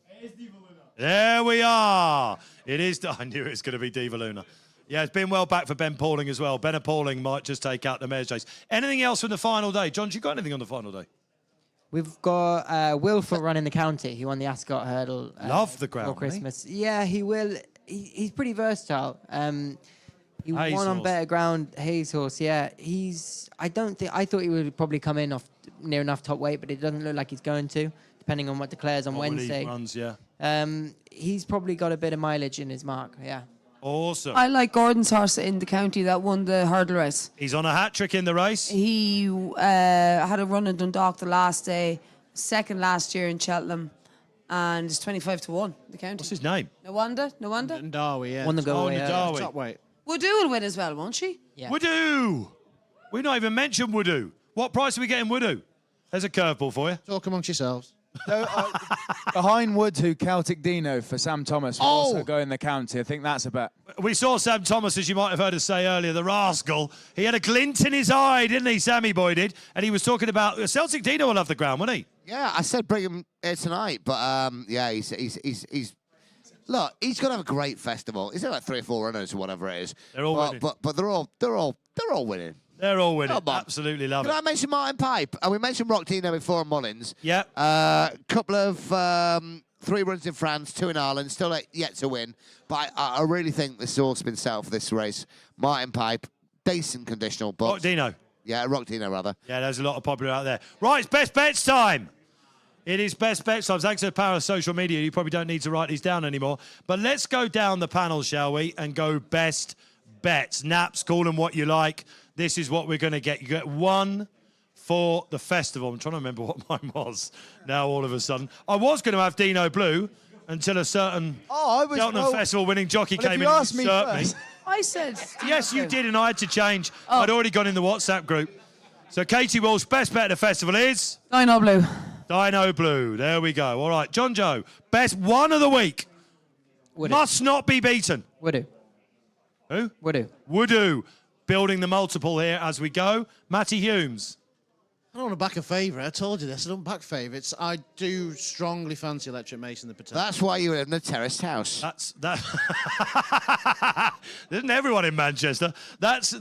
It is Diva Luna. There we are. It is. I knew it was going to be Diva Luna. Yeah, it's been well back for Ben Pauling as well. Ben Pauling might just take out the mares chase. Anything else from the final day? John, you got anything on the final day? We've got Wilford running the county. He won the Ascot Hurdle. Love the ground, for Christmas. Yeah, he will. He's pretty versatile. He Hayes won on horse. better ground. Hayes horse. Yeah, I thought he would probably come in off near enough top weight, but it doesn't look like he's going to, depending on what declares on Wednesday. Runs, yeah. He's probably got a bit of mileage in his mark. Yeah. Awesome. I like Gordon's horse in the county that won the hurdle race. He's on a hat-trick in the race. He had a run in Dundalk the last day, 2nd last year in Cheltenham, and it's 25-1 the county. What's his name? Nawanda? Darwy, yeah. Won the go away. Darwy. Top weight. Woodoo will win as well, won't she? Yeah. Woodoo. We've not even mentioned Woodoo. What price are we getting Woodoo? There's a curveball for you. Talk amongst yourselves. Behind Wood, who Celtic Dino for Sam Thomas will also go in the county. I think that's a bet. We saw Sam Thomas, as you might have heard us say earlier, the rascal. He had a glint in his eye, didn't he, Sammy Boy did? And he was talking about Celtic Dino will have the ground, won't he? Yeah, I said bring him here tonight, but yeah, he's look, he's gonna have a great festival. He's got like 3 or 4 runners or whatever it is. They're all winning. But they're all winning. They're all winning. Come on. Absolutely love Can it. I mention Martin Pipe? And we mentioned Rock Dino before and Mullins. Yeah. Couple of 3 runs in France, 2 in Ireland, still yet to win. But I really think this horse has been set up for this race. Martin Pipe, decent conditional, but Rock Dino. yeah, Rock Dino rather. Yeah, there's a lot of popular out there. Right, it's best bets time. It is best bets time. Thanks to the power of social media, you probably don't need to write these down anymore. But let's go down the panel, shall we, and go best bets. Naps, call them what you like. This is what we're going to get. You get 1 for the festival. I'm trying to remember what mine was now all of a sudden. I was going to have Dino Blue until a certain Cheltenham Festival winning jockey came in and usurped me. I said. Yes, you did, and I had to change. I'd already gone in the WhatsApp group. So Katie Walsh, best bet at the festival is? Dino Blue. Dino Blue. There we go. All right, Jonjo, best one of the week. Woodoo. Must not be beaten. Woodoo. Who? Woodoo. Woodoo. Building the multiple here as we go. Matty Hulmes. I don't want to back a favourite. I told you this. I don't back favourites. I do strongly fancy Electric Mason the potential. That's why you live in a terraced house. That. Isn't everyone in Manchester? That's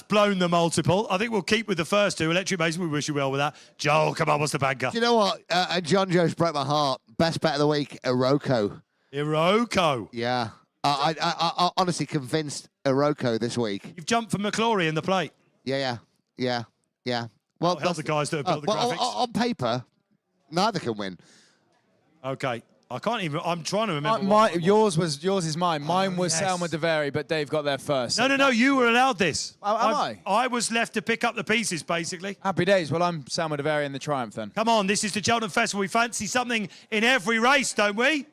blown the multiple. I think we'll keep with the first 2. Electric Mason, we wish you well with that. Joel, come on, what's the banker? Do you know what? Jonjo's broke my heart. Best bet of the week, Iroko. Iroko. Yeah. I honestly convinced Iroko this week. You've jumped for McClory in the plate. Yeah. Well, help the guys that have built the graphics. On paper, neither can win. Okay. I can't even. I'm trying to remember. Yours is mine. Mine was Selma De Veri, but Dave got there first. No. You were allowed this. Am I? I was left to pick up the pieces, basically. Happy days. Well, I'm Selma De Veri in the Triumph then. Come on, this is the Cheltenham Festival. We fancy something in every race, don't we?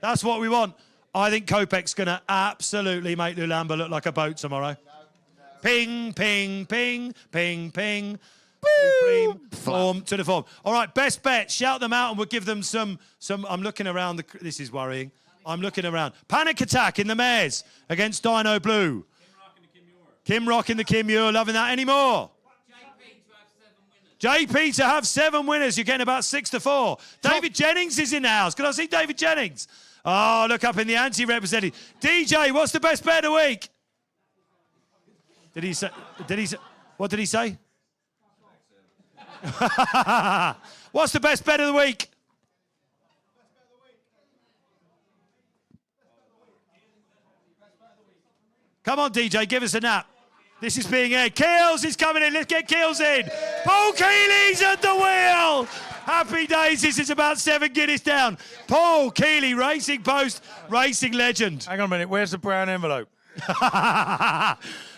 That's what we want. I think Kopek's going to absolutely make Lulamba look like a boat tomorrow. Ping, ping, ping, ping, ping. Supreme form to the form. All right, best bet. Shout them out and we'll give them some. I'm looking around. This is worrying. I'm looking around. Panic Attack in the mares against Dino Blue. Kim Rock in the Kim Muir. Loving that. Any more? JP to have 7 winners. You're getting about 6 to 4. David Jennings is in the house. Can I see David Jennings? Oh, look up in the anti-represented. DJ, what's the best bet of the week? Did he say, what did he say? What's the best bet of the week? Come on, DJ, give us a nap. This is being aired. Keels is coming in. Let's get Keels in. Paul Keely's at the wheel. Happy days. This is about 7 Guinness down. Paul Keely, racing post, racing legend. Hang on a minute. Where's the brown envelope?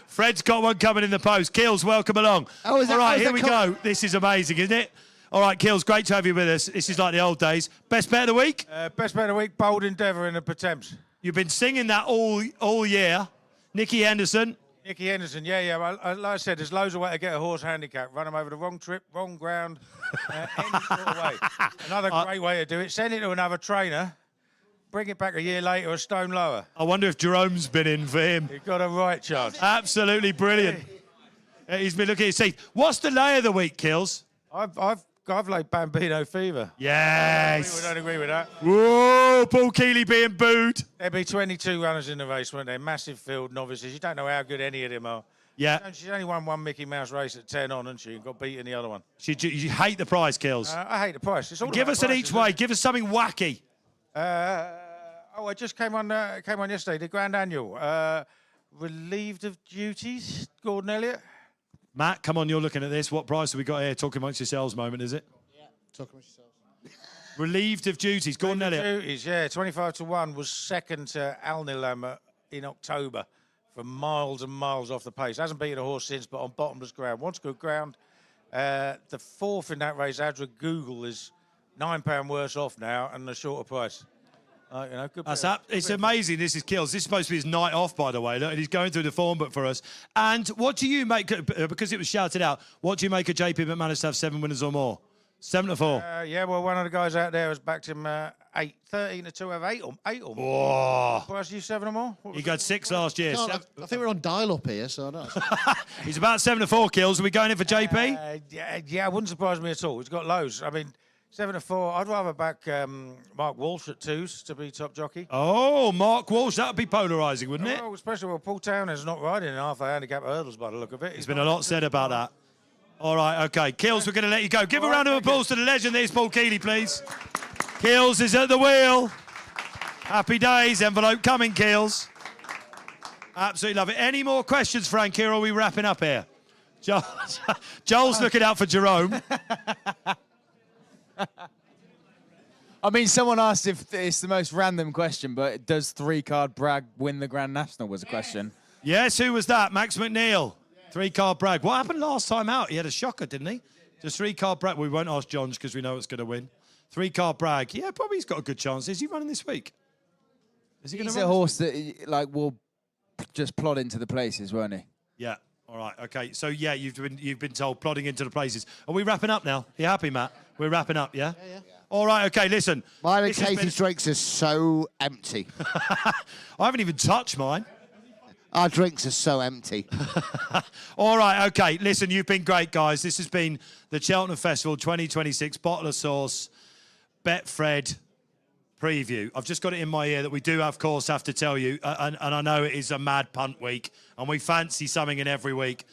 Fred's got one coming in the post. Keels, welcome along. Oh, is that- All right, oh, is here that we go. This is amazing, isn't it? All right, Keels, great to have you with us. This is like the old days. Best bet of the week? Best bet of the week, Bold Endeavour in the Pertemps. You've been singing that all year. Nicky Henderson. Nicky Henderson, yeah. Well, like I said, there's loads of way to get a horse handicap. Run him over the wrong trip, wrong ground, any sort of way. Another great way to do it, send it to another trainer, bring it back a year later, a stone lower. I wonder if Jerome's been in for him. You've got a right chance. Absolutely brilliant. He's been looking at his teeth. What's the lay of the week, Kills? I've laid Bambino Fever. Yes. People don't agree with that. Whoa, Paul Keely being booed. There'll be 22 runners in the race, won't there? Massive field, novices. You don't know how good any of them are. Yeah. She's only won one Mickey Mouse race at 10 on, hasn't she? And got beaten the other one. You hate the prize, Kills. I hate the price. It's all Give about us an prices, each way. Give us something wacky. I just came on yesterday, the Grand Annual. Relieved of duties, Gordon Elliott. Matt, come on, you're looking at this. What price have we got here? Talking amongst yourselves moment, is it? Yeah, talking amongst yourselves. Relieved of duties, Gordon Elliott. Duties, yeah, 25 to 1 was second to Al Nilam in October from miles and miles off the pace. Hasn't beaten a horse since, but on bottomless ground. Wants good ground. The fourth in that race, Adra Google, is £9 worse off now and a shorter price. Good It's amazing. This is Kills. This is supposed to be his night off, by the way. Look, and he's going through the form book for us. And what do you make, because it was shouted out, what do you make of JP McManus to have 7 winners or more? 7 to 4. Yeah, well, one of the guys out there has backed him 13 to 2, have 8 or more. Oh. Price you 7 or more? He got 6 last year. I think we're on dial-up here, so I don't know. He's about 7 to 4 Kills. Are we going in for JP? Yeah, it wouldn't surprise me at all. He's got loads. I mean, 7 to 4. I'd rather back Mark Walsh at 2s to be top jockey. Oh, Mark Walsh. That would be polarising, wouldn't it? Well, especially when Paul Townend's not riding in half the handicap hurdles by the look of it. There's been a lot said about that. All right, OK. Kills, we're going to let you go. Give a round of applause to the legend. There's Paul Keely, please. Kills is at the wheel. Happy days. Envelope coming, Kills. Absolutely love it. Any more questions, Frankie, or are we wrapping up here? Joel's looking out for Jerome. I mean, someone asked if it's the most random question, but does 3-card Bragg win the Grand National was a question. Yes, who was that? Max McNeil. 3-card Bragg. What happened last time out? He had a shocker, didn't he? Just 3-card Bragg. We won't ask John because we know it's going to win. 3-card Bragg. Yeah, probably he's got a good chance. Is he running this week? Is he going to run? He's a horse that will just plod into the places, won't he? Yeah. All right. Okay. So yeah, you've been told plodding into the places. Are we wrapping up now? You happy, Matt? We're wrapping up. Yeah. Yeah. All right. Okay. Listen. Mine and Katie's drinks are so empty. I haven't even touched mine. Our drinks are so empty. All right. Okay. Listen, you've been great, guys. This has been the Cheltenham Festival 2026 Bottle of Sauce Betfred preview. I've just got it in my ear that we do, of course, have to tell you, and I know it is a mad punt week, and we fancy something in every week,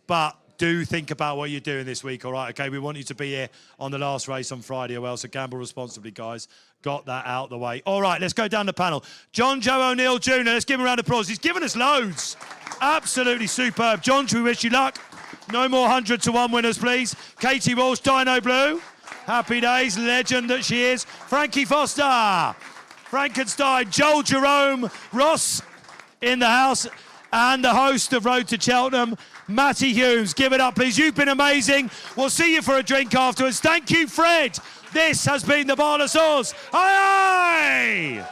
but do think about what you're doing this week, all right? Okay, we want you to be here on the last race on Friday, well, so gamble responsibly, guys. Got that out the way. All right, let's go down the panel. Jonjo O'Neill Jr., let's give him a round of applause. He's given us loads. Absolutely superb. Jonjo, we wish you luck. No more 100 to 1 winners, please. Katie Walsh, Dino Blue. Happy days, legend that she is. Frankie Foster, Frankenstein, Joel Jerome, Ross in the house, and the host of Road to Cheltenham, Matty Hulmes. Give it up, please. You've been amazing. We'll see you for a drink afterwards. Thank you, Fred. This has been the Bottle of Sauce. Aye, aye!